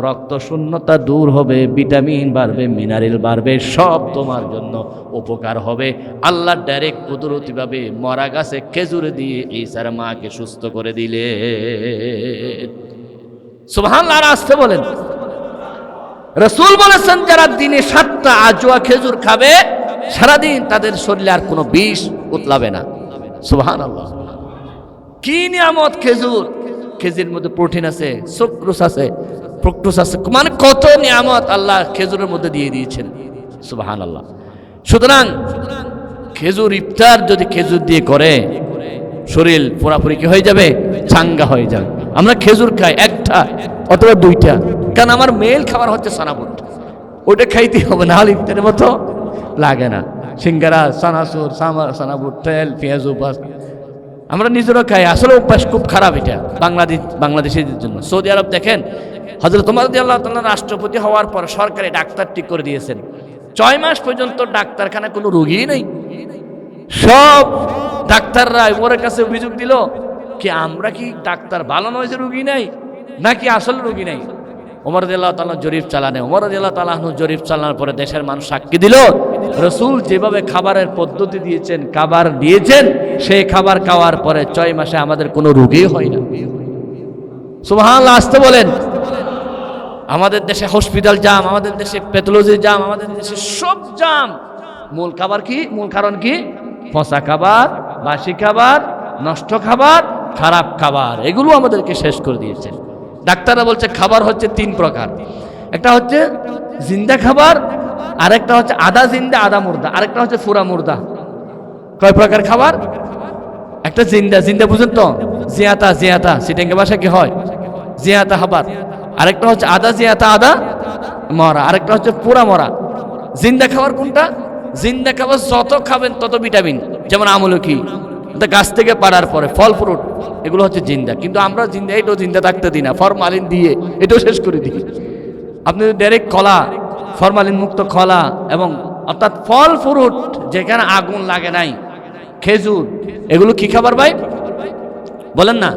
রক্ত শূন্যতা দূর হবে, ভিটামিন বাড়বে, মিনারেল বাড়বে, সব তোমার জন্য উপকার হবে। আল্লাহ ডাইরেক্ট কুদরতিভাবে মরা গাছে খেজুর দিয়ে ঈসার মাকে সুস্থ করে দিলেন। সুবহানাল্লাহ। আর আসতে বলেন, রাসূল বলেছেন যারা দিনে 7টা আজওয়া খেজুর খাবে, সারাদিন তাদের শরীরে আর কোনো বিষ উতলাবে না। সুবহানাল্লাহ। কি নিয়ামত খেজুর! খেজুরের মধ্যে প্রোটিন আছে, সুক্রোজ আছে, ফ্রুক্টোজ আছে, মানে কত নিয়ামত আল্লাহ খেজুরের মধ্যে দিয়ে দিয়েছেন। সুবহানাল্লাহ। সুতরাং খেজুর ইফতার যদি খেজুর দিয়ে করে, শরীর পুরাপুরি কি হয়ে যাবে? চাঙ্গা হয়ে যাবে। আমরা খেজুর খাই 1টা অথবা 2টা, কারণ আমার মেল খাবার হচ্ছে সানাবুট, ওইটা খাইতে হবে, না হলে ইফতারের মতো লাগে না। সিঙ্গারা, সানাসুর, সানাবুট, তেল, পেঁয়াজ উপাস আমরা নিজেরও খাই। আসলে অভ্যাস খুব খারাপ এটা বাংলাদেশিদের জন্য। সৌদি আরব দেখেন, হযরত ওমর রাদিয়াল্লাহু তাআলা রাষ্ট্রপতি হওয়ার পর সরকারি ডাক্তার ঠিক করে দিয়েছেন, 6 মাস পর্যন্ত ডাক্তারখানায় কোনো রোগী নেই। সব ডাক্তাররা ওমরের কাছে অভিযোগ দিল কি আমরা কি ডাক্তার ভালো নয় যে রোগী নাই, নাকি আসলে রোগী নাই? ওমর রাদিয়াল্লাহু তাআলা জরিপ চালানে, ওমর রাদিয়াল্লাহু তাআলা জরিপ চালানোর পরে দেশের মানুষ সাক্ষী দিল, রাসূল যেভাবে খাবারের পদ্ধতি দিয়েছেন, খাবার দিয়েছেন, সেই খাবার খাওয়ার পরে 6 মাসে আমাদের কোনো রোগী হয় না। সুবহানাল্লাহ। আসতে বলেন। আমাদের দেশে হসপিটাল জাম, আমাদের দেশে প্যাথোলজি জাম, আমাদের দেশে সব জাম। মূল খাবার কি? মূল কারণ কি? পচা খাবার, বাসি খাবার, নষ্ট খাবার, খারাপ খাবার, এগুলো আমাদেরকে শেষ করে দিয়েছে। ডাক্তাররা বলছে খাবার হচ্ছে 3 প্রকার। একটা হচ্ছে জিন্দা খাবার, আরেকটা হচ্ছে আধা জিন্দা আধা মুর্দা, আরেকটা হচ্ছে পুরা মুর্দা। কয় প্রকার খাবার? একটা জিন্দা, জিন্দা বুঝেন তো? জিয়াতা সিটেঙ্গে ভাষা কি হয়? জিয়াতা খাবার। আরেকটা হচ্ছে আধা জিয়াতা আধা মরা, আরেকটা হচ্ছে পুরা মরা। জিন্দা খাবার কোনটা? জিন্দা খাবার যত খাবেন তত ভিটামিন, যেমন আমলকি, গাছ থেকে পাড়ার পরে ফল ফ্রুট এগুলো হচ্ছে জিন্দা, কিন্তু আমরা জিন্দা এটাও জিন্দা থাকতে দিই না, ফরমালিন দিয়ে এটাও শেষ করে দিই। আপনি ডাইরেক্ট কলা, ফরমালিন মুক্ত কলা এবং অর্থাৎ ফল ফ্রুট যেখানে আগুন লাগে নাই, খেজুর, এগুলো কি খাবার ভাই বলেন না?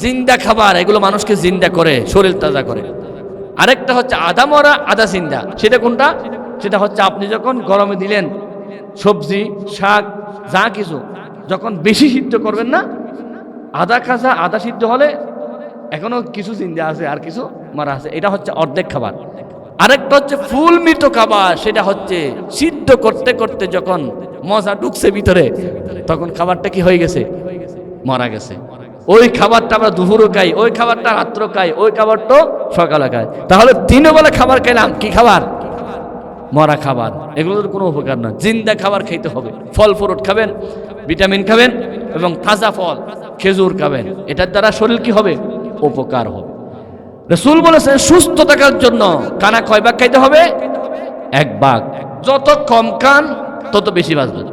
জিন্দা খাবার, এগুলো মানুষকে জিন্দা করে, শরীর তাজা করে। আরেকটা হচ্ছে আধা মরা আধা জিন্দা, সেটা কোনটা? সেটা হচ্ছে আপনি যখন গরমে দিলেন সবজি শাক যা কিছু, যখন বেশি সিদ্ধ করবেন না, আধা কাঁচা আধা সিদ্ধ হলে এখনো কিছু জিন্দা আছে আর কিছু মারা আছে, এটা হচ্ছে অর্ধেক খাবার। আরেকটা হচ্ছে ফুল মৃত খাবার, সেটা হচ্ছে সিদ্ধ করতে করতে যখন মজা ঢুকছে ভিতরে, তখন খাবারটা কি হয়ে গেছে? মারা গেছে। ওই খাবারটা আমরা দুপুরও খাই, ওই খাবারটা রাত্র খাই, ওই খাবারটা সকালে খাই। তাহলে দিনও বেলা খাবার খাইলাম, কি খাবার? মরা খাবার। এগুলোর কোনো উপকার না। জিন্দা খাবার খেতে হবে। ফল ফ্রুট খাবেন, ভিটামিন খাবেন এবং তাজা ফল খেজুর খাবেন, এটার দ্বারা শরীর কি হবে? উপকার হবে। রাসূল বলেছেন সুস্থ থাকার জন্য কানা কয় ভাগ খাইতে হবে? এক ভাগ। যত কম খান তত বেশি বাঁচবেন।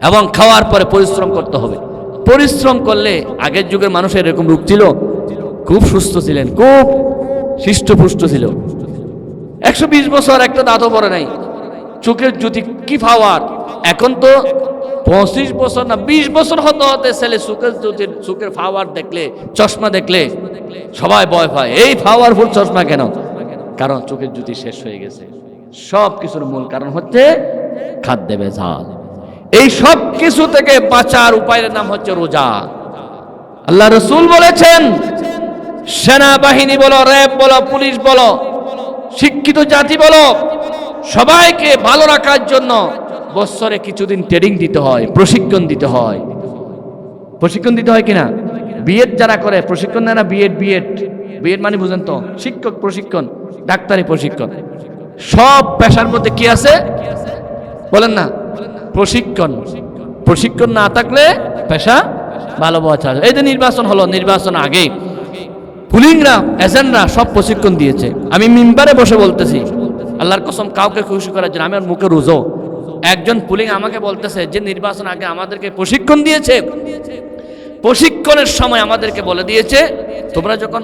এবং খাওয়ার পরে পরিশ্রম করতে হবে। পরিশ্রম করলে, আগের যুগের মানুষের এরকম রূপ ছিল, খুব সুস্থ ছিলেন, খুব হৃষ্টপুষ্ট ছিল। 120 বছর একটা দাঁতও পড়ে নাই, চোখের জ্যোতি কি পাওয়ার। এখন তো 25 বছর না 20 বছর হতে হতে ছেলে চোখের জ্যোতির, চোখের পাওয়ার দেখলে, চশমা দেখলে সবাই ভয় পায়। এই পাওয়ারফুল চশমা কেন? কারণ চোখের জ্যোতি শেষ হয়ে গেছে। সব কিছুর মূল কারণ হচ্ছে খাদ্যে ভেজাল। এই সব কিছু থেকে বাঁচার উপায়ের নাম হচ্ছে রোজা। আল্লাহ রাসূল বলেছেন, সেনাবাহিনী বলো, র্যাব বলো, পুলিশ বলো, শিক্ষিত জাতি বলো, সবাইকে ভালো রাখার জন্য বছরে কিছুদিন ট্রেনিং দিতে হয়, প্রশিক্ষণ দিতে হয়। প্রশিক্ষণ দিতে হয় কিনা? বিএড যারা করে প্রশিক্ষণ নেয় না, বিএড বিএড বিএড মানে বুঝেন তো, শিক্ষক প্রশিক্ষণ, ডাক্তারি প্রশিক্ষণ। সব পেশার মধ্যে কি আছে বলেন না? প্রশিক্ষণ। প্রশিক্ষণ না থাকলে পেশা ভালো বোঝা যায়। এই যে নির্বাচন হলো, নির্বাচন আগে পুলিংরা, এজেন্টরা সব প্রশিক্ষণ দিয়েছে। আমি মিম্বারে বসে বলতেছি, আল্লাহর কসম, কাউকে খুশি করার জন্য, আমি আর মুখে রুজো। একজন পুলিং আমাকে বলতেছে যে নির্বাচন আগে আমাদেরকে প্রশিক্ষণ দিয়েছে, প্রশিক্ষণের সময় আমাদেরকে বলে দিয়েছে, তোমরা যখন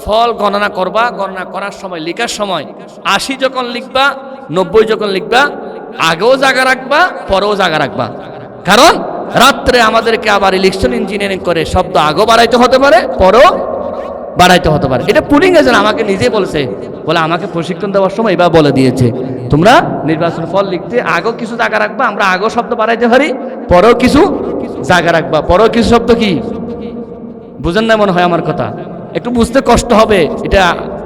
ফল গণনা করবা, গণনা করার সময়, লেখার সময় 80 যখন লিখবা, 90 যখন লিখবা, আগেও জায়গা রাখবা, পরেও জায়গা রাখবা। কারণ রাত্রে আমাদেরকে আবার ইলেকশন ইঞ্জিনিয়ারিং করে শব্দ আগেও বাড়াইতে হতে পারে, পরেও বাড়াইতে হতে পারে। এটা পুলিং এজেন্ট আমাকে নিজে বলছে, বলে আমাকে প্রশিক্ষণ দেওয়ার সময় এবার বলে দিয়েছে, তোমরা নির্বাচন ফল লিখতে আগেও কিছু জায়গা রাখবা, আমরা আগেও শব্দ বাড়াইতে পারি, পরেও কিছু জায়গা রাখবা, পরেও কিছু শব্দ। কি বুঝেন না মনে হয় আমার কথা? একটু বুঝতে কষ্ট হবে, এটা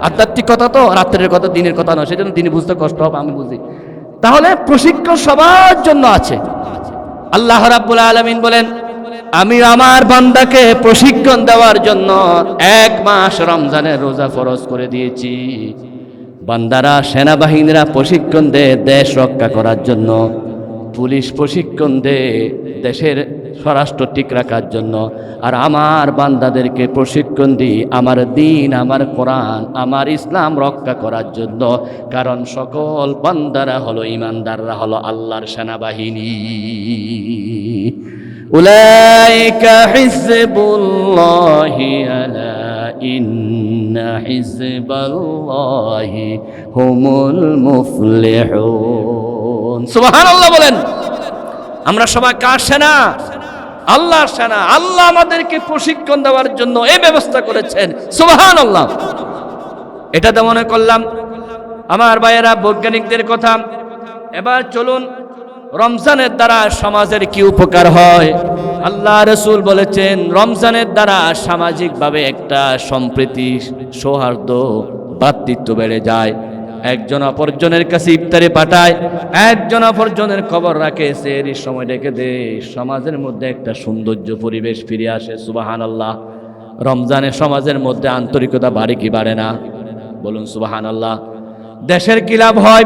আধ্যাত্মিক কথা তো, রাত্রের কথা, দিনের কথা নয়, সেজন্য দিনে বুঝতে কষ্ট হবে, আমি বুঝি। তাহলে প্রশিক্ষণ সবার জন্য আছে। আল্লাহ রাব্বুল আলামিন বলেন, আমি আমার বান্দাকে প্রশিক্ষণ দেওয়ার জন্য 1 মাস রমজানের রোজা ফরজ করে দিয়েছি। বান্দারা, সেনাবাহিনীরা প্রশিক্ষণ দেয় দেশ রক্ষা করার জন্য, পুলিশ প্রশিক্ষণ দেয় দেশের স্বরাষ্ট্র ঠিক রাখার জন্য, আর আমার বান্দাদেরকে প্রশিক্ষণ দিই আমার দ্বীন, আমার কোরআন, আমার ইসলাম রক্ষা করার জন্য। কারণ সকল বান্দারা হলো, ইমানদাররা হলো আল্লাহর সেনাবাহিনী। উলাইকা হিজবুল্লাহি আলা ইন্না হিজবাল্লাহি হুমুল মুফলিহুন। সুবহানাল্লাহ বলেন। আমরা সবাই কার সেনা? আল্লাহর সেনা। আল্লাহ আমাদেরকে প্রশিক্ষণ দেওয়ার জন্য এই ব্যবস্থা করেছেন। সুবহানাল্লাহ। এটা তো মনে করলাম আমার ভাইয়েরা বৈজ্ঞানিকদের কথা। এবার চলুন, রমজানের দ্বারা সমাজের কি উপকার হয়। আল্লাহ রাসূল বলেছেন, রমজানের দ্বারা সামাজিকভাবে একটা সম্প্রীতি, সৌহার্দ্য, ভ্রাতৃত্ব বেড়ে যায়। একজন অপরজনের কাছে ইফতারি পাঠায়, একজন অপরজনের খবর রাখে, সেহরির সময় ডেকে দেয়, সমাজের মধ্যে একটা সৌন্দর্য পরিবেশ ফিরে আসে। সুবহানাল্লাহ। রমজানের সমাজের মধ্যে আন্তরিকতা বাড়ে কি বাড়ে না? বলুন সুবহানাল্লাহ। দেশের কি লাভ হয়?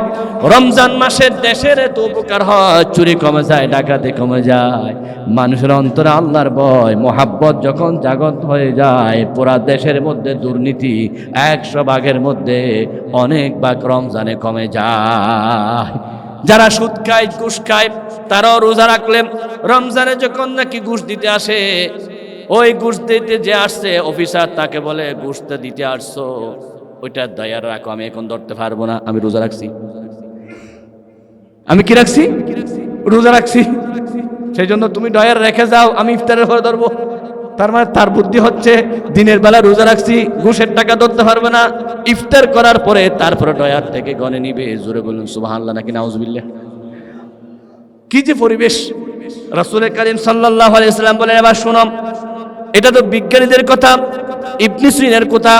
রমজান মাসে দেশের এত উপকার হয়, চুরি কমে যায়, ডাকাতি কমে যায়, মানুষের অন্তরে আল্লাহর ভয়, মোহাব্বত যখন জাগত হয়ে যায়, পুরা দেশের মধ্যে দুর্নীতি 100 ভাগের মধ্যে অনেক ভাগ রমজানে কমে যায়। যারা সুদ খায় ঘুষ খায় তারাও রোজা রাখলে রমজানে যখন নাকি ঘুষ দিতে আসে, ওই ঘুষ দিতে যে আসছে অফিসার তাকে বলে ঘুষটা দিতে আসছো, ওইটা দয়ার রাখো, আমি এখন ধরতে পারবো না, আমি রোজা রাখছি। আমি কি রাখছি? রোজা রাখছি। সেই জন্য তুমি ডয়ার রেখে যাও, আমি ইফতারের পরে ধরবো। তার মানে তার বুদ্ধি হচ্ছে দিনের বেলা রোজা রাখছি, ঘুষের টাকা ধরতে পারবে না, ইফতার করার পরে তারপরে ডয়ার থেকে গনে নিবে। জোরে বলুন সুবহানাল্লাহ নাকি নাউজুবিল্লাহ। কি যে পরিবেশ! রাসূল করিম সাল্লাল্লাহু আলাইহি ওয়াসাল্লাম বলেন, এবার শুনো, এটা তো বিজ্ঞানীদের কথা, ইবনে সিনার কথা,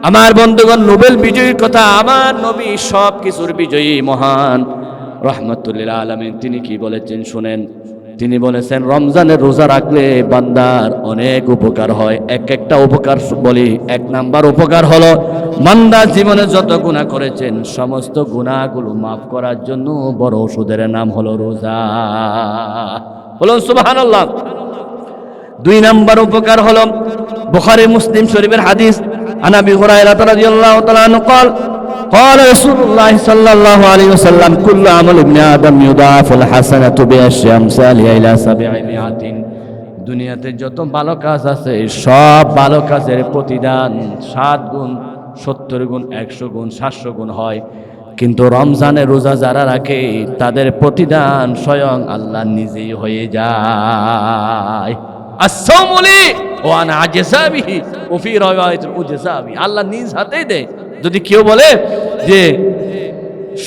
আমার বন্ধুগণ নোবেল বিজয়ীর কথা, আমার নবী সব কিছুর বিজয়ী মহান রাহমাতুল্লিল আলামিন, তিনি কি বলেছেন শুনেন। তিনি বলেছেন রমজানের রোজা রাখলে বান্দার অনেক উপকার হয়। একটা উপকার বলি, এক নাম্বার উপকার হলো বান্দা জীবনে যত গুনাহ করেছেন সমস্ত গুনাহগুলো মাফ করার জন্য বড় ওষুধের নাম হলো রোজা। বলুন সুবহানাল্লাহ। দুই নাম্বার উপকার হলো বুখারী মুসলিম শরীফের হাদিস, আন আবি হুরায়রা রাদিয়াল্লাহু তাআলা আনহু قال قال رسول الله صلى الله عليه وسلم كل عمل ابن آدم يضاعف الحسنة بعشر أمثالها إلى 700। দুনিয়াতে যত ভালো কাজ আছে সব ভালো কাজের প্রতিদান 7 গুণ, 70 গুণ, 100 গুণ, 700 গুণ হয়, কিন্তু রমজানের রোজা যারা রাখে তাদের প্রতিদান স্বয়ং আল্লাহ নিজেই হয়ে যায়। আসসামুলি ওয়া আনা আজসাবিহি ওয়া ফি রাওয়ায়াতিল উজসাবি, আল্লাহ নিজ হাতেই দেয়। যদি কেউ বলে যে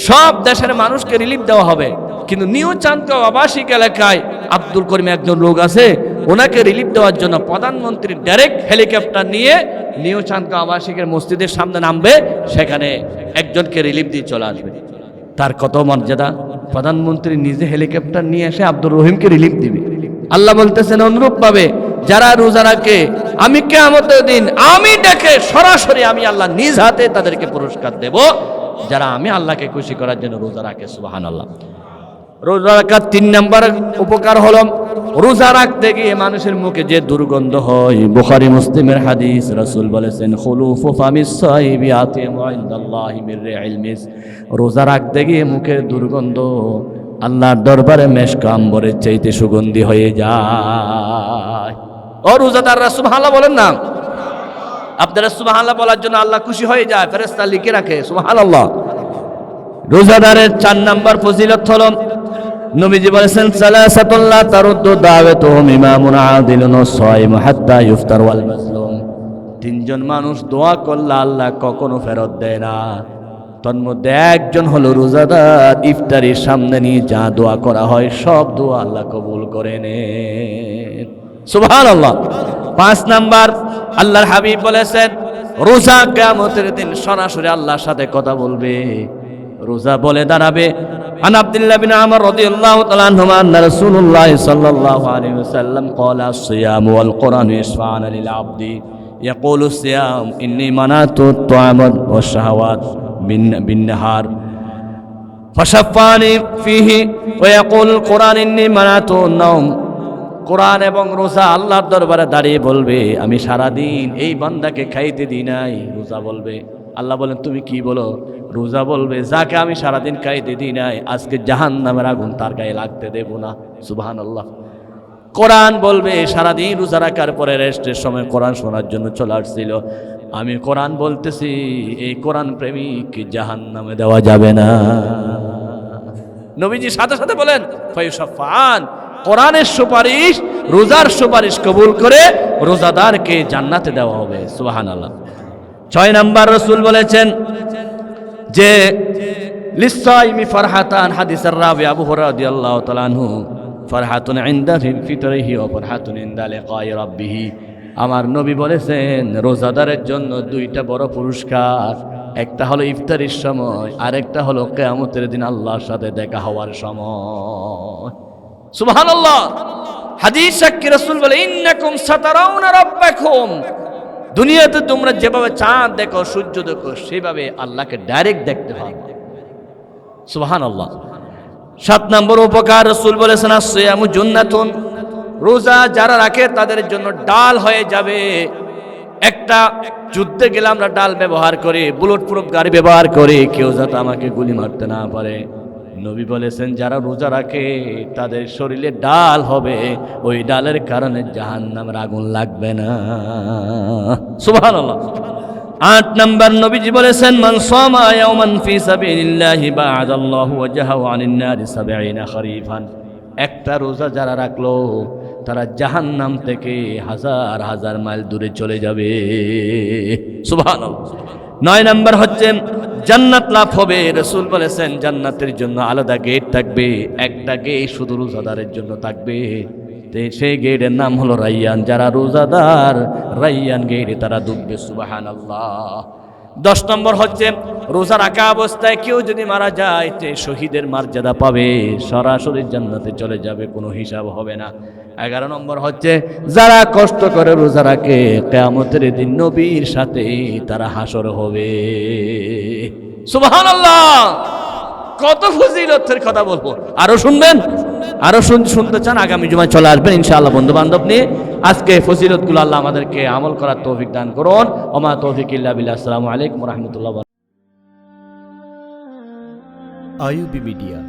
সব দেশের মানুষকে রিলিফ দেওয়া হবে, কিন্তু নিউ চাঁদগাঁও আবাসিক এলাকায় আব্দুল করিম একজন লোক আছে, ওনাকে রিলিফ দেওয়ার জন্য প্রধানমন্ত্রী ডাইরেক্ট হেলিকপ্টার নিয়ে নিউ চাঁদগাঁও আবাসিকের মসজিদের সামনে নামবে, সেখানে একজনকে রিলিফ দিয়ে চলে আসবে। তার কত মর্যাদা! প্রধানমন্ত্রী নিজে হেলিকপ্টার নিয়ে এসে আব্দুর রহিমকে রিলিফ দিবে। আল্লাহ বলতেছেন অনুরূপ ভাবে যারা রোজা রাখে আমি কিয়ামতের দিন আমি ডেকে সরাসরি আমি আল্লাহ নিজ হাতে তাদেরকে পুরস্কার দেব, যারা আমি আল্লাহকে খুশি করার জন্য রোজা রাখে। সুবহানাল্লাহ। রোজা রাখার 3 নাম্বার উপকার হলো রোজা রাখতে গিয়ে মানুষের মুখে যে দুর্গন্ধ হয়, বুখারী মুসলিমের হাদিস, রাসূল বলেছেন খুলুফু ফামিস সাইবি আতিমু ইনদাল্লাহি মির রিহিল মিস, রোজা রাখতে গিয়ে মুখের দুর্গন্ধ আল্লাহর দরবারে মেশক আম্বরের চাইতে সুগন্ধি হয়ে যায়। ও রোজাদাররা সুবহানাল্লাহ বলেন না। আপনারা সুবহানাল্লাহ বলার জন্য আল্লাহ খুশি হয়ে যায়, ফেরেশতা লিখে রাখে সুবহানাল্লাহ। রোজাদারের 4 নাম্বার ফজিলত হলো নবীজি বলেছেন সালাসাতুল্লাহ তারুদ্দু দাওয়াতুহুম ইমামুন আদিলুন সাইম হাত্তা ইফতার ওয়াল মাসলুম, 3 জন মানুষ দোয়া করলে আল্লাহ কখনো ফেরত দেয় না। তন্মধ্যে একজন হলো রোজাদার, ইফতারির সামনে নিয়ে যা দোয়া করা হয় সব দোয়া আল্লাহ কবুল করে নেন। সুবহানাল্লাহ। 5 নাম্বার আল্লাহর হাবিব বলেছেন রোজা কিয়ামতের দিন সরাসরি আল্লাহর সাথে কথা বলবে, রোজা বলে দাঁড়াবে। আন আব্দুল্লাহ বিন আমর রাদিয়াল্লাহু তাআলা আনহুমা আন্না রাসূলুল্লাহ সাল্লাল্লাহু আলাইহি ওয়াসাল্লাম ক্বালা আস-সিয়াম ওয়াল কুরআন ইয়াশফা'আন লিল আবদি ইয়াকুলু আস-সিয়াম ইন্নী মানাতু আত-তা'আমাত ওয়াশ-শাহাওয়াত বিন-নাহার ফাশাফানি ফিহি ওয়া ইয়াকুলু আল-কুরআন ইন্নী মানাতু আন-নাওম। কোরআন এবং রোজা আল্লাহর দরবারে দাঁড়িয়ে বলবে আমি সারাদিন এই বান্দাকে খাইতে দিই নাই। রোজা বলবে, আল্লাহ বলেন তুমি কি বলো? রোজা বলবে যাকে আমি সারাদিন খাইতে দিই নাই আজকে জাহান্নামের আগুন তার গায়ে লাগতে দেব না। সুবহানাল্লাহ। কোরআন বলবে সারাদিন রোজা রাখার পরে রেস্টের সময় কোরআন শোনার জন্য চলে আসছিল, আমি কোরআন বলতেছি এই কোরআন প্রেমিক জাহান্নামে দেওয়া যাবে না। নবীজি সাথে সাথে বলেন ফায়ুশাফান, কোরআনের সুপারিশ রোজার সুপারিশ কবুল করে রোজাদারকে জান্নাতে দেওয়া হবে। সুবহানাল্লাহ। 6 নাম্বার রাসূল বলেছেন যে লিসাইমি ফারহাতান, হাদিসের রাবি আবু হুরায়রা রাদিয়াল্লাহু তাআলা আনহু, ফারহাতুন ইনদা ফিতরিহি ওয়া ফারহাতুন ইনদা লিকাই রাব্বিহি, আমার নবী বলেছেন রোজাদারের জন্য 2টা বড় পুরস্কার, একটা হলো ইফতারির সময়, আরেকটা হলো কিয়ামতের দিন আল্লাহর সাথে দেখা হওয়ার সময়। সুবহানাল্লাহ। হাদিস সাক্ষী রাসূল বলে ইন্নাকুম সাতারাউনা রাব্বাকুম, দুনিয়াতে তোমরা যেভাবে চাঁদ দেখো সূর্য দেখো সেভাবে আল্লাহকে ডাইরেক্ট দেখতে পাবে। সুবহানাল্লাহ। 7 নম্বর উপকার রাসূল বলেছেন as-সিয়ামু জান্নাতুন, রোজা যারা রাখে তাদের জন্য ডাল হয়ে যাবে। একটা যুদ্ধে গেলে আমরা ডাল ব্যবহার করি, বুলেট প্রুফ গাড়ি ব্যবহার করি, কেউ যাতে আমাকে গুলি মারতে না পারে। নবী বলেছেন যারা রোজা রাখে তাদের শরীরে ডাল হবে, ওই ডালের কারণে জাহান্নামের আগুন লাগবে না। সুবহানাল্লাহ। 8 নাম্বার নবীজি বলেছেন মান সামা ইয়াওমান ফি সাবিলিল্লাহি বা'দাল্লাহু ওয়াজহাহু আনিন নারি 70 খরিফান। একটা রোজা যারা রাখলো তারা জাহান্নাম থেকে হাজার হাজার মাইল দূরে চলে যাবে। সুবহানাল্লাহ। 9 নাম্বার হচ্ছে জান্নাত লাভ হবে। রাসূল বলেছেন জান্নাতের জন্য আলাদা গেট থাকবে, একটা গেট শুধু রোজাদারের জন্য থাকবে, সেই গেটের নাম হলো রাইয়ান। যারা রোজাদার রাইয়ান গেটে তারা ঢুকবে। সুবহানাল্লাহ। 10 নম্বর হচ্ছে রোজা রাখা অবস্থায় কেউ যদি মারা যায় সে শহীদের মর্যাদা পাবে, সরাসরি জান্নাতে চলে যাবে, কোনো হিসাব হবে না। 11 নম্বর হচ্ছে যারা কষ্ট করে রোজা রাখে কিয়ামতের দিন নবীর সাথে তারা হাসর হবে। সুবহানাল্লাহ। কত ফজিলতের কথা বলবো, আরো শুনবেন? আরো শুনতে চান? আগামী জুমায় চলে আসবেন ইনশাআল্লাহ বন্ধু বান্ধব নিয়ে। আজকে ফজিলতগুলো আল্লাহ আমাদেরকে আমল করার তৌফিক দান করুন। ওমা তৌফিক ইল্লা বিল্লাহ। আসসালামু আলাইকুম ওয়া রাহমাতুল্লাহ। IUB media